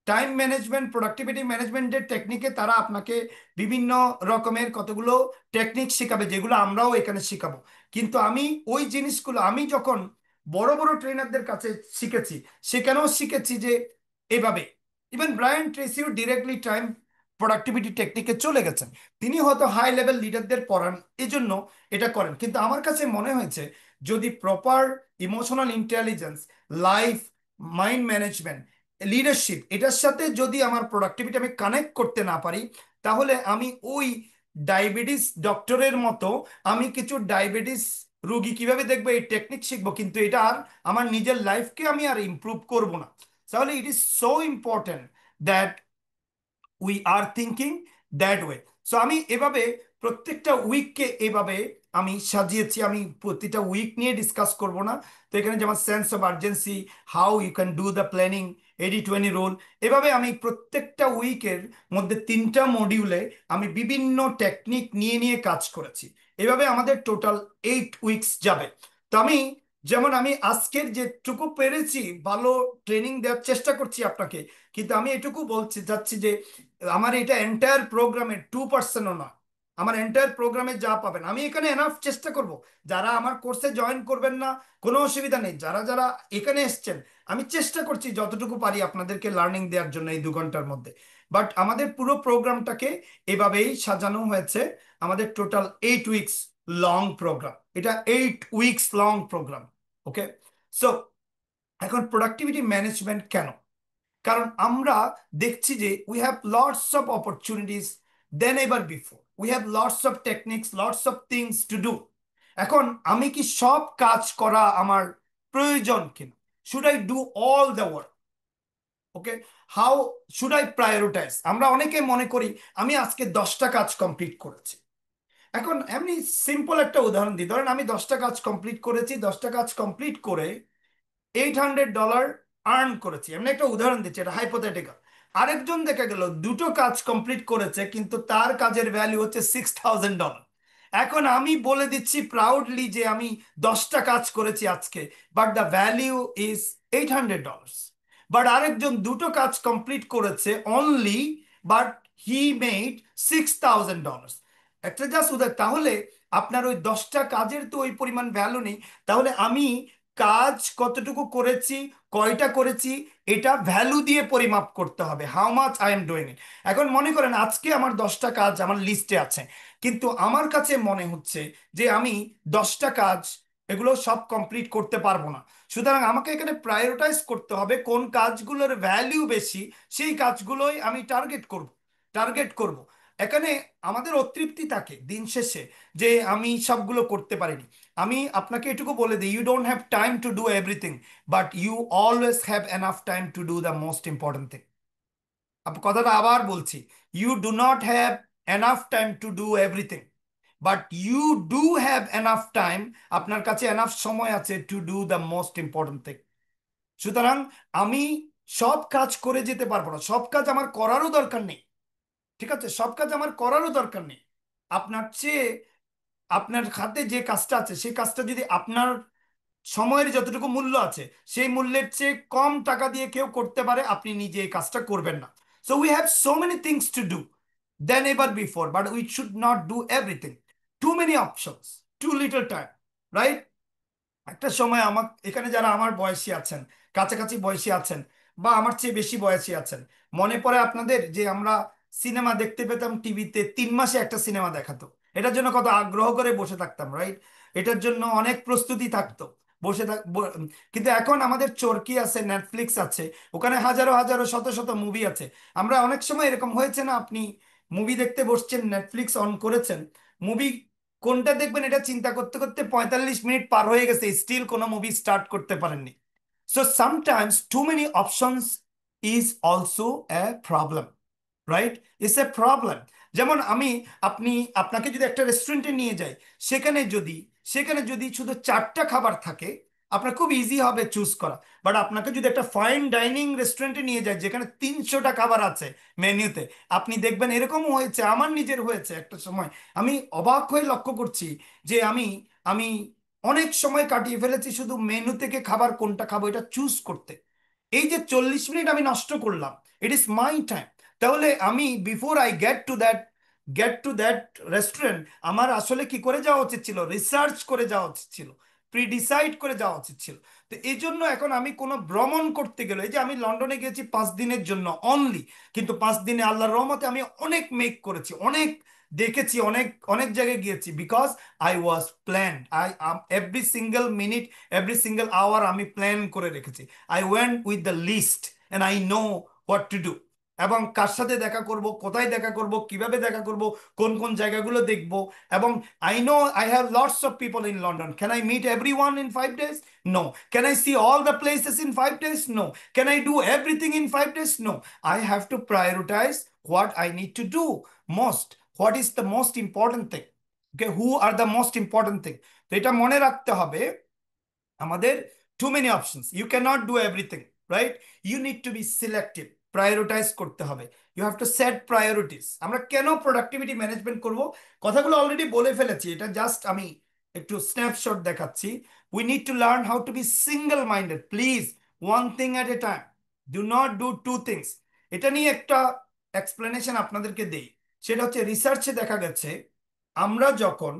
time management, productivity ম্যানেজমেন্টের টেকনিকে তারা আপনাকে বিভিন্ন রকমের কতগুলো টেকনিক শেখাবে, যেগুলো আমরাও এখানে শেখাবো। কিন্তু আমি ওই জিনিসগুলো আমি যখন বড় বড় ট্রেনারদের কাছে শিখেছি, সেখানেও শিখেছি যে এভাবে। ইভেন ব্রায়ান ট্রেসিও ডিরেক্টলি টাইম প্রোডাক্টিভিটি টেকনিকে চলে গেছেন। তিনি হয়তো হাই লেভেল লিডারদের পড়ান, এজন্য এটা করেন। কিন্তু আমার কাছে মনে হয়েছে, যদি proper emotional intelligence, life, mind management, leadership, এটার সাথে যদি আমার প্রোডাক্টিভিটি আমি কানেক্ট করতে না পারি, তাহলে আমি ওই ডায়াবেটিস ডক্টরের মতো আমি কিছু ডায়াবেটিস রোগী কিভাবে দেখবো, এই টেকনিক শিখবো, কিন্তু এটা আর আমার নিজের লাইফকে আমি আর ইমপ্রুভ করব না। তাহলে ইট is so important that we are thinking that way. So আমি এভাবে প্রত্যেকটা উইককে এভাবে আমি সাজিয়েছি। আমি প্রতিটা উইক নিয়ে ডিসকাস করব না। তো এখানে যেমন sense of urgency, how you can do the planning, 80-20 rule, এভাবে আমি প্রত্যেকটা উইকের মধ্যে 3টা মডিউলে আমি বিভিন্ন টেকনিক নিয়ে নিয়ে কাজ করেছি। এভাবে আমাদের টোটাল 8 উইকস যাবে। তো আমি আজকের যেটুকু পেরেছি ভালো ট্রেনিং দেওয়ার চেষ্টা করছি আপনাকে। কিন্তু আমি এটুকু বলছি যাচ্ছি যে আমার এটা এন্টায়ার প্রোগ্রামের 2%ও নয়। আমার এন্টায়ার প্রোগ্রামে যা পাবেন, আমি এখানে এনাফ চেষ্টা করব। যারা আমার কোর্সে জয়েন করবেন না, কোনো অসুবিধা নেই। যারা যারা এখানে এসছেন, আমি চেষ্টা করছি যতটুকু পারি আপনাদেরকে লার্নিং দেওয়ার জন্য এই 2 ঘন্টার মধ্যে। বাট আমাদের পুরো প্রোগ্রামটাকে এভাবেই সাজানো হয়েছে। আমাদের টোটাল 8 উইকস লং প্রোগ্রাম, এটা 8 weeks long program. Okay. So এখন প্রোডাক্টিভিটি ম্যানেজমেন্ট কেন? কারণ আমরা দেখছি যে we have lots of opportunities than ever before, we have lots of techniques, lots of things to do. এখন আমি কি সব কাজ করা আমার প্রয়োজন কিনা? Should I do all the work? Okay. How should I prioritize? আমরা অনেকে মনে করি আমি আজকে 10টা কাজ কমপ্লিট করেছি। এখন এমনি সিম্পল একটা উদাহরণ দিই। ধরেন আমি 10টা কাজ কমপ্লিট করেছি, 10টা কাজ কমপ্লিট করে $800 আর্ন করেছি, এমনি একটা উদাহরণ দিচ্ছি, এটা হাইপোথেটিক্যাল। আরেকজন দেখা গেল 2টো কাজ কমপ্লিট করেছে, কিন্তু তার কাজের ভ্যালু হচ্ছে $6,000। এখন আমি বলে দিচ্ছি প্রাউডলি যে আমি 10টা কাজ করেছি আজকে, but the value is $800। But আরেকজন 2টো কাজ কমপ্লিট করেছে অনলি, বাট হি মেড $6,000। একটা জাস্ট উদাহরণ। তাহলে আপনার ওই 10টা কাজের তো ওই পরিমাণ ভ্যালু নেই। তাহলে আমি কাজ কতটুকু করেছি, কয়টা করেছি, এটা ভ্যালু দিয়ে পরিমাপ করতে হবে, how much I am doing it. এখন মনে করেন আজকে আমার 10টা কাজ আমার লিস্টে আছে, কিন্তু আমার কাছে মনে হচ্ছে যে আমি 10টা কাজ এগুলো সব কমপ্লিট করতে পারবো না। সুতরাং আমাকে এখানে প্রায়োরিটাইজ করতে হবে কোন কাজগুলোর ভ্যালু বেশি, সেই কাজগুলোই আমি টার্গেট করব। এখানে আমাদের অতৃপ্তি থাকে দিন শেষে, যে আমি সবগুলো করতে পারিনি। আমি আপনাকে এটুকু বলে দিই, you don't have time to do everything, but you always have enough time to do the most important thing. কথাটা আবার বলছি, You do not have enough time to do everything, but you do have enough time. আপনার কাছে enough সময় আছে two do the most important thing. সুতরাং আমি সব কাজ করে যেতে পারবো না, সব কাজ আমার করারও দরকার নেই। ঠিক আছে, সব কাজ আমার করারও দরকার নেই। আপনার চেয়ে, আপনার হাতে যে কাজটা আছে সেই কাজটা যদি আপনার সময়ের যতটুকু মূল্য আছে সেই মূল্যের চেয়ে কম টাকা দিয়ে কেউ করতে পারে, আপনি নিজে এই কাজটা করবেন না। So we have so many things to do than ever before, but we should not do everything. Too many options, too little time, right? একটা সময় আমার এখানে যারা আমার বয়সী আছেন, কাছাকাছি বয়সী আছেন, বা আমার চেয়ে বেশি বয়সী আছেন, মনে পড়ে আপনাদের যে আমরা সিনেমা দেখতে পেতাম টিভিতে, 3 মাসে একটা সিনেমা দেখাতো। এটার জন্য কত আগ্রহ করে বসে থাকতাম, রাইট? এটার জন্য অনেক প্রস্তুতি থাকতো, বসে কিন্তু এখন আমাদের চরকি আছে, নেটফ্লিক্স আছে, ওখানে হাজারো হাজারো শত শত মুভি আছে। আমরা অনেক সময় এরকম হয়েছে না, আপনি মুভি দেখতে বসছেন, নেটফ্লিক্স অন করেছেন, মুভি কোনটা দেখবেন এটা চিন্তা করতে করতে 45 মিনিট পার হয়ে গেছে, স্টিল কোনো মুভি স্টার্ট করতে পারেননি। So sometimes too many options is also a problem, right? It's a problem. যেমন আপনি, আপনাকে যদি একটা রেস্টুরেন্টে নিয়ে যাই, সেখানে যদি শুধু 4টা খাবার থাকে, আপনার খুব ইজি হবে চুজ করা। বাট আপনাকে যদি একটা ফাইন ডাইনিং রেস্টুরেন্টে নিয়ে যায় যেখানে 300টা খাবার আছে মেনুতে, আপনি দেখবেন, এরকমও হয়েছে, আমার নিজের হয়েছে একটা সময়, আমি অবাক হয়ে লক্ষ্য করছি যে আমি অনেক সময় কাটিয়ে ফেলেছি শুধু মেনু থেকে খাবার কোনটা খাবো এটা চুজ করতে। এই যে 40 মিনিট আমি নষ্ট করলাম, ইট ইজ মাই টাইম। তাহলে আমি before I get to that restaurant, আমার আসলে কি করে যাওয়া উচিত ছিল? রিসার্চ করে যাওয়া উচিত ছিল, প্রিডিসাইড করে যাওয়া উচিত ছিল। তো এই জন্য এখন আমি কোনো ভ্রমণ করতে গেলে, এই যে আমি লন্ডনে গেছি 5 দিনের জন্য অনলি, কিন্তু 5 দিনে আল্লাহর রহমতে আমি অনেক মেক করেছি, অনেক দেখেছি, অনেক অনেক জায়গায় গিয়েছি, because I was planned. Every single minute, every single hour আমি প্ল্যান করে রেখেছি। I went with the list and I know what to do. এবং কার সাথে দেখা করব, কোথায় দেখা করব, কিভাবে দেখা করব, কোন কোন জায়গাগুলো দেখব। এবং I know I have lots of people in London, can I meet everyone in 5 days? No. Can I see all the places in 5 days? No. Can I do everything in 5 days? No. I have to prioritize what I need to do most. What is the most important thing? Okay, who are the most important thing? তো এটা মনে রাখতে হবে আমাদের। Too many options, you can not do everything, right? You need to be selective, prioritize করতে হবে। You have to set priorities. আমরা কেন প্রোডাক্টিভিটি ম্যানেজমেন্ট করব, কথাগুলো অলরেডি বলে ফেলেছি, এটা জাস্ট আমি একটু স্ন্যাপশট দেখাচ্ছি। We need to learn how to be single minded, please, one thing at a time, do not do two things. এটা নিয়ে একটা এক্সপ্লেনেশন আপনাদেরকে দেই। সেটা হচ্ছে, রিসার্চে দেখা গেছে আমরা যখন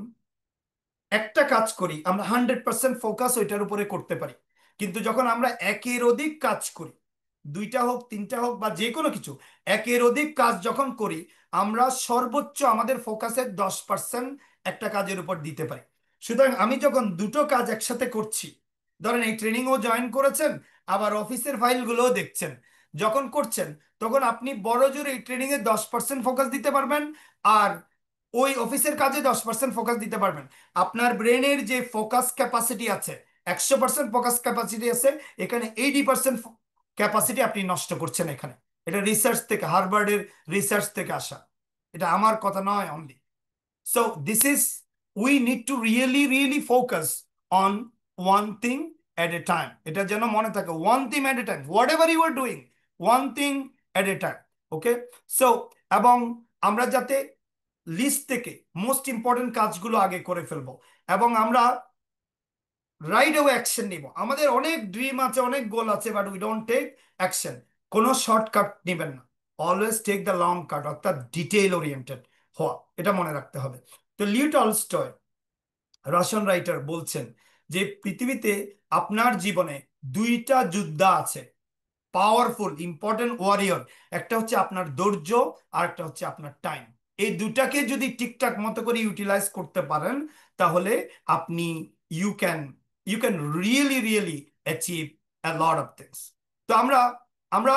একটা কাজ করি আমরা 100% ফোকাস ওইটার উপরে করতে পারি, কিন্তু যখন আমরা একের অধিক কাজ করি, 2টা হোক 3টা হোক বা যে কোনো কিছু, একের অধিক কাজ যখন করি, আমরা সর্বোচ্চ আমাদের ফোকাসের 10% একটা কাজের উপর দিতে পারি। সুতরাং আমি যখন দুটো কাজ একসাথে করছি, ধরেন এই ট্রেনিংও জয়েন করেছেন, আবার অফিসের ফাইলগুলোও দেখছেন, যখন করছেন তখন আপনি বড় জোর এই ট্রেনিং এ 10% ফোকাস দিতে পারবেন, আর ওই অফিসের কাজে 10% ফোকাস দিতে পারবেন। আপনার ব্রেনের যে ফোকাস ক্যাপাসিটি আছে, 100% ফোকাস ক্যাপাসিটি আছে, এখানে 80% ক্যাপাসিটি আপনি নষ্ট করছেন এখানে। এটা রিসার্চ থেকে, হার্ভার্ডের রিসার্চ থেকে আসা, এটা আমার কথা নয় only. So this is, we need to really really focus on one thing at a time. এটা যেন মনে থাকে, one thing at a time, whatever you are doing, one thing at a time. Okay? So এবং আমরা যাতে list থেকে most important কাজগুলো আগে করে ফেলবো, এবং আমরা রাইট অ্যাওয়ে অ্যাকশন নিব। আমাদের অনেক ড্রিম আছে, অনেক গোল আছে, but we don't take action. কোনো শর্টকাট নেবেন না, always take the long cut, অর্থাৎ ডিটেইল ওরিয়েন্টেড হওয়া, এটা মনে রাখতে হবে। তো লিও টলস্টয়, রাশিয়ান রাইটার, বলছেন যে পৃথিবীতে আপনার জীবনে 2টা যোদ্ধা আছে, পাওয়ারফুল ইম্পর্টেন্ট ওয়ারিয়র। একটা হচ্ছে আপনার ধৈর্য, আর একটা হচ্ছে আপনার টাইম। এই দুটাকে যদি ঠিকঠাক মতো করে ইউটিলাইজ করতে পারেন, তাহলে আপনি you can you can really really achieve a lot of things. তো আমরা আমরা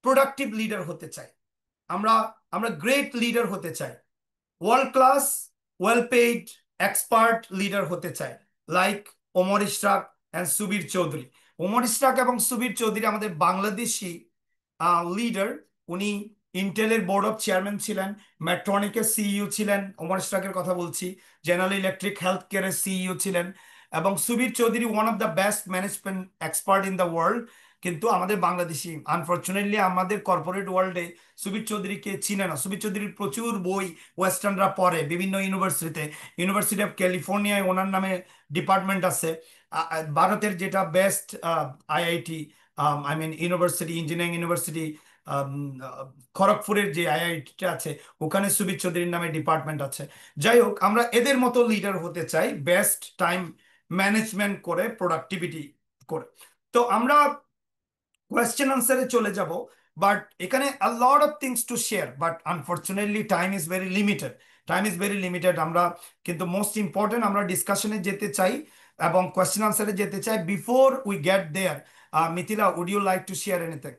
প্রোডাক্টিভ লিডার হতে চাই, আমরা আমরা গ্রেট লিডার হতে চাই, world class, well paid, expert leader হতে চায়, লাইক ওমর ইশরাক অ্যান্ড সুবীর চৌধুরী। ওমর ইশরাক এবং সুবীর চৌধুরী আমাদের বাংলাদেশি লিডার। উনি ইন্টেলের বোর্ড অফ চেয়ারম্যান ছিলেন, মেট্রনিকের সিইও ছিলেন, ওমর ইশরাকের কথা বলছি, জেনারেল ইলেকট্রিক হেলথ কেয়ারের সিইও ছিলেন, এবং Subir Chowdhury one of the best management expert in the world. কিন্তু আমাদের বাংলাদেশি আনফরচুনেটলি আমাদের কর্পোরেট ওয়ার্ল্ডে সুবীর চৌধুরীকে চিনে না। সুবীর চৌধুরীর প্রচুর বই ওয়েস্টার্নরা পড়ে বিভিন্ন ইউনিভার্সিটিতে। ইউনিভার্সিটি অফ ক্যালিফোর্নিয়ায় ওনার নামে ডিপার্টমেন্ট আছে। ভারতের যেটা best IIT, I mean university, engineering university, খড়গপুরের যে আইআইটিটা আছে, ওখানে সুবীর চৌধুরীর নামে ডিপার্টমেন্ট আছে। যাই হোক, আমরা এদের মতো লিডার হতে চাই, বেস্ট টাইম ম্যানেজমেন্ট করে, প্রোডাক্টিভিটি করে। তো আমরা কোয়েশ্চেন আনসারে চলে যাব, বাট এখানে a lot of things to share, but unfortunately time is very limited. Time is very limited. আমরা কিন্তু মোস্ট ইম্পর্টেন্ট, আমরা ডিসকাশনে যেতে চাই এবং কোয়েশ্চেন আনসারে যেতে চাই। Before we get there, Mithila, would you like to share anything?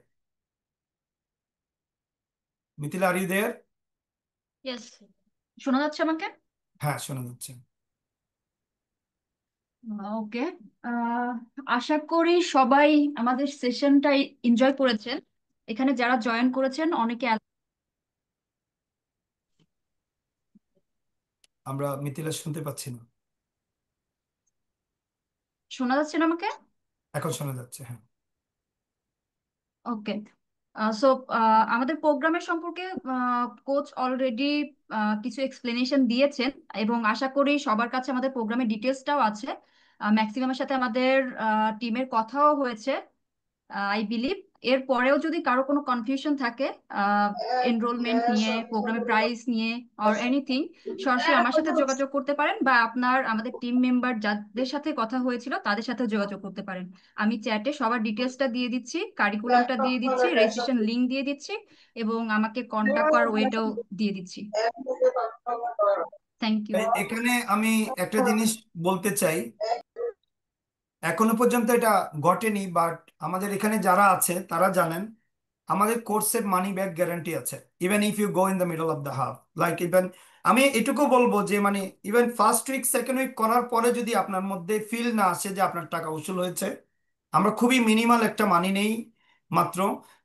Mithila, are you there? Yes, শোনা যাচ্ছে আমাকে? হ্যাঁ, শোনা যাচ্ছে। ওকে। আশা করি সবাই আমাদের সেশনটা এনজয় করেছেন। এখানে যারা জয়েন করেছেন অনেকে আমরা মিথিলা শুনতে পাচ্ছি না। শোনা যাচ্ছে না আমাকে? এখন শোনা যাচ্ছে, হ্যাঁ। ওকে। সো আমাদের প্রোগ্রামের সম্পর্কে কোচ অলরেডি কিছু এক্সপ্লেনেশন দিয়েছেন, এবং আশা করি সবার কাছে আমাদের প্রোগ্রামের ডিটেলসটাও আছে। ম্যাক্সিমামের সাথে আমাদের টিমের কথাও হয়েছে আই বিলিভ। এর পরেও যদি কারো কোনো কনফিউশন থাকে এনরোলমেন্ট নিয়ে, প্রোগ্রামের প্রাইস নিয়ে অর এনিথিং, সরাসরি আমার সাথে যোগাযোগ করতে পারেন, বা আপনার আমাদের টিম মেম্বার যাদের সাথে কথা হয়েছিল তাদের সাথে যোগাযোগ করতে পারেন। আমি চ্যাটে সবার ডিটেলসটা দিয়ে দিচ্ছি, কারিকুলামটা দিয়ে দিচ্ছি, রেজিস্ট্রেশন লিংক দিয়ে দিচ্ছি, এবং আমাকে কন্ট্যাক্ট করার ওয়েটাও দিয়ে দিচ্ছি। Thank you. এখানে আমি একটা জিনিস বলতে চাই। এখনো পর্যন্ত এটা ঘটেনি, বাট আমাদের এখানে যারা আছে তারা জানেন আমাদের কোর্সের মানি ব্যাক গ্যারান্টি আছে। Even if you go in the middle of the half, like even আমি এটুকু বলবো যে মানে even first week second week করার পরে যদি আপনার মধ্যে ফিল না আসে যে আপনার টাকা উসুল হয়েছে, আমরা খুবই মিনিমাল একটা মানি নেই মাত্র,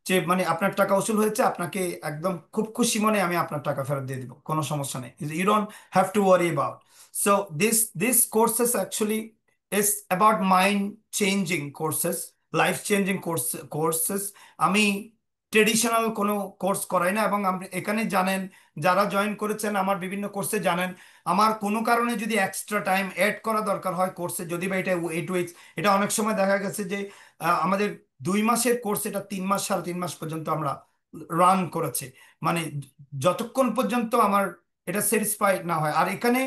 যে মানে আপনার টাকা উসুল হয়েছে, আপনাকে একদম খুব খুশি মনে আমি আপনার টাকা ফেরত দিয়ে দিব, কোনো সমস্যা নেই। You don't have to worry about. So this courses actually is about mind changing courses, life changing courses. আমি ট্রেডিশনাল কোনো কোর্স করাই না, এবং আপনি এখানে জানেন, যারা জয়েন করেছেন আমার বিভিন্ন কোর্সে জানেন, আমার কোনো কারণে যদি এক্সট্রা টাইম অ্যাড করা দরকার হয় কোর্সে, যদি বা এটা 8 উইকস, এটা অনেক সময় দেখা গেছে যে আমাদের 2 মাসের কোর্স এটা 3 মাস, 3.5 মাস পর্যন্ত আমরা রান করেছি। মানে যতক্ষণ পর্যন্ত আমার এটা স্যাটিসফাইড না হয়। আর এখানে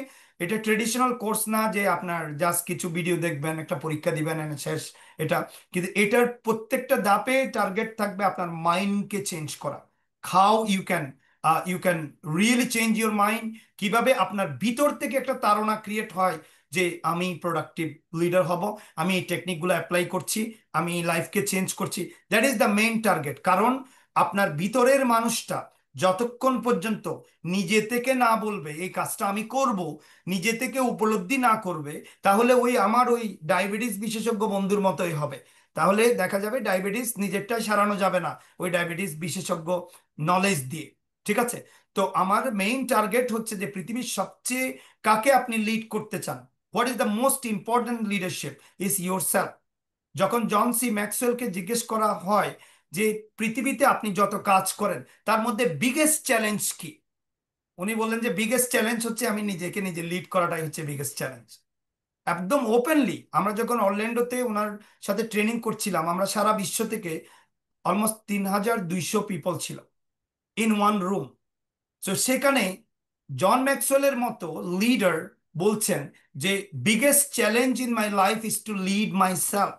এটা ট্রেডিশনাল কোর্স না যে আপনার জাস্ট কিছু ভিডিও দেখবেন, একটা পরীক্ষা দিবেন and শেষ। এটা কিন্তু এটার প্রত্যেকটা ধাপে টার্গেট থাকবে আপনার মাইন্ডকে চেঞ্জ করা। How you can really change your mind, কিভাবে আপনার ভিতর থেকে একটা তাড়না ক্রিয়েট হয় যে আমি প্রোডাক্টিভ লিডার হব, আমি এই টেকনিকগুলো অ্যাপ্লাই করছি, আমি লাইফকে চেঞ্জ করছি। That is the main target. কারণ আপনার ভিতরের মানুষটা যতক্ষণ পর্যন্ত নিজে থেকে না বলবে এই কাজটা আমি করব, নিজে থেকে উপলব্ধি না করবে, তাহলে ওই আমার ওই ডায়াবেটিস বিশেষজ্ঞ বন্ধুর মতোই হবে। তাহলে দেখা যাবে ডায়াবেটিস নিজেরটাই সারানো যাবে না ওই ডায়াবেটিস বিশেষজ্ঞ নলেজ দিয়ে। ঠিক আছে? তো আমার মেইন টার্গেট হচ্ছে যে পৃথিবীর সবচেয়ে কাকে আপনি লিড করতে চান, what is the most important leadership is your self. যখন জন সি ম্যাক্সওয়েলকে জিজ্ঞেস করা হয় যে পৃথিবীতে আপনি যত কাজ করেন তার মধ্যে বিগেস্ট চ্যালেঞ্জ কি, উনি বললেন যে বিগেস্ট চ্যালেঞ্জ হচ্ছে আমি নিজেকে নিজে লিড করাটাই হচ্ছে বিগেস্ট চ্যালেঞ্জ। একদম ওপেনলি আমরা যখন অরল্যান্ডোতে ওনার সাথে ট্রেনিং করছিলাম, আমরা সারা বিশ্ব থেকে অলমোস্ট 3,200 পিপল ছিল ইন ওয়ান রুম। তো সেখানে জন ম্যাক্সওয়েলের মতো লিডার বলছেন যে biggest challenge in my life is to lead myself.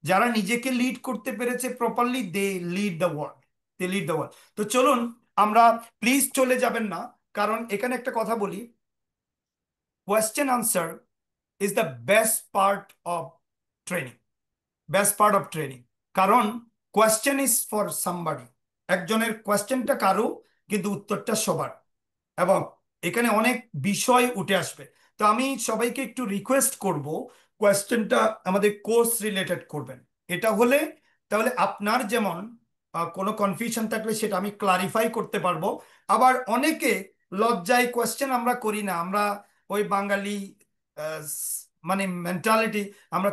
যারা নিজেকে লিড করতে পেরেছে properly, they lead the world, they lead the world. তো চলুন আমরা, প্লিজ চলে যাবেন না, কারণ এখানে একটা কথা বলি, question answer is the best part of training, best part of training. কারণ কোয়েশ্চেন ইজ ফর সামবাডি, একজনের কোয়েশ্চেনটা কারো, কিন্তু উত্তরটা সবার, এবং এখানে অনেক বিষয় উঠে আসবে। তো আমি সবাইকে একটু রিকোয়েস্ট করব, কোয়েশ্চেনটা আমাদের কোর্স রিলেটেড করবেন। এটা হলে তাহলে আপনার যেমন কোনো কনফিউশন থাকলে সেটা আমি ক্লারিফাই করতে পারবো। আবার অনেকে লজ্জায় কোয়েশ্চেন আমরা করি না, আমরা ওই বাঙালি মানে মেন্টালিটি, আমরা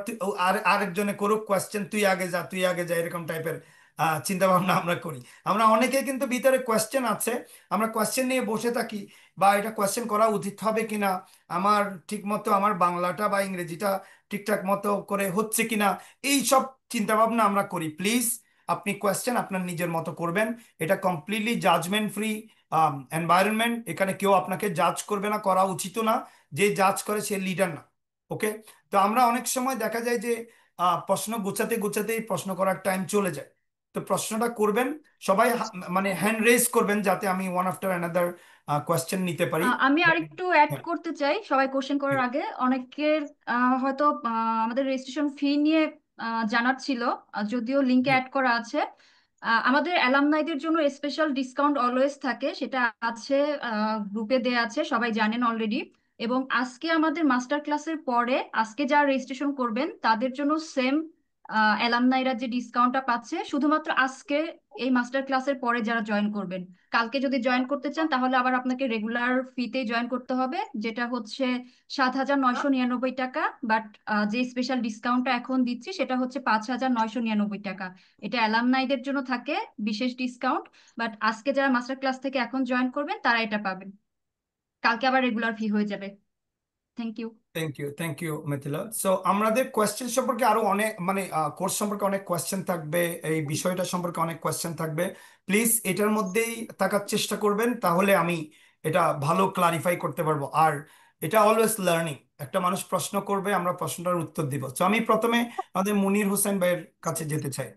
আর আরেকজনে করুক কোয়েশ্চেন, তুই আগে যা তুই আগে যা, এরকম টাইপের চিন্তা ভাবনা আমরা করি। আমরা অনেকে কিন্তু ভিতরে কোয়েশ্চেন আছে, আমরা কোয়েশ্চেন নিয়ে বসে থাকি, বা এটা কোয়েশ্চেন করা উচিত হবে কিনা, আমার ঠিক মতো আমার বাংলাটা বা ইংরেজিটা ঠিকঠাক মতো করে হচ্ছে কিনা, এই সব চিন্তা ভাবনা আমরা করি। প্লিজ আপনি কোয়েশ্চেন আপনার নিজের মতো করবেন। এটা কমপ্লিটলি জাজমেন্ট ফ্রি এনভায়রনমেন্ট, এখানে কেউ আপনাকে জাজ করবে না, করা উচিত না। যে জাজ করে সে লিডার না। ওকে। তো আমরা অনেক সময় দেখা যায় যে প্রশ্ন গোছাতে গোছাতেই প্রশ্ন করার টাইম চলে যায়। তো প্রশ্নটা করবেন সবাই, মানে হ্যান্ড রেজ করবেন, যাতে আমি ওয়ান আফটার অ্যানাদার কোয়েশ্চেন নিতে পারি। আমি আরেকটু অ্যাড হ্যাঁ। করতে চাই, সবাই কোশ্চেন করার আগে অনেকের হয়তো আমাদের রেজিস্ট্রেশন ফি নিয়ে জানার ছিল, যদিও লিঙ্কে জি। অ্যাড করা আছে। আমাদের অ্যালামনাইদের জন্য স্পেশাল ডিসকাউন্ট অলওয়েজ থাকে, সেটা আছে, গ্রুপে দেয়া আছে, সবাই জানেন অলরেডি। এবং আজকে আমাদের মাস্টার ক্লাসের পরে আজকে যারা রেজিস্ট্রেশন করবেন তাদের জন্য সেম অ্যালামনাইরা যে ডিসকাউন্টটা পাচ্ছে, শুধুমাত্র আজকে এই মাস্টার ক্লাসের পরে যারা জয়েন করবেন। কালকে যদি জয়েন করতে চান তাহলে আবার আপনাকে রেগুলার ফিতে জয়েন করতে হবে, যেটা হচ্ছে 7,999 টাকা। বাট যে স্পেশাল ডিসকাউন্টটা এখন দিচ্ছি সেটা হচ্ছে 5,999 টাকা। এটা অ্যালামনাইদের জন্য থাকে বিশেষ ডিসকাউন্ট। বাট আজকে যারা মাস্টার ক্লাস থেকে এখন জয়েন করবেন তারা এটা পাবেন, কালকে আবার রেগুলার ফি হয়ে যাবে। Thank you. Thank you Mithila. So আমাদের কোয়েশ্চেন সম্পর্কে আরো অনেক, মানে কোর্স সম্পর্কে অনেক কোয়েশ্চেন থাকবে, এই বিষয়টা সম্পর্কে অনেক কোয়েশ্চেন থাকবে। প্লিজ এটার মধ্যেই থাকার চেষ্টা করবেন, তাহলে আমি এটা ভালো ক্লারিফাই করতে পারবো। আর এটা অলওয়েজ লার্নিং, একটা মানুষ প্রশ্ন করবে, আমরা প্রশ্নটার উত্তর দিব। তো আমি প্রথমে আমাদের মুনির হোসেন ভাইয়ের কাছে যেতে চাই।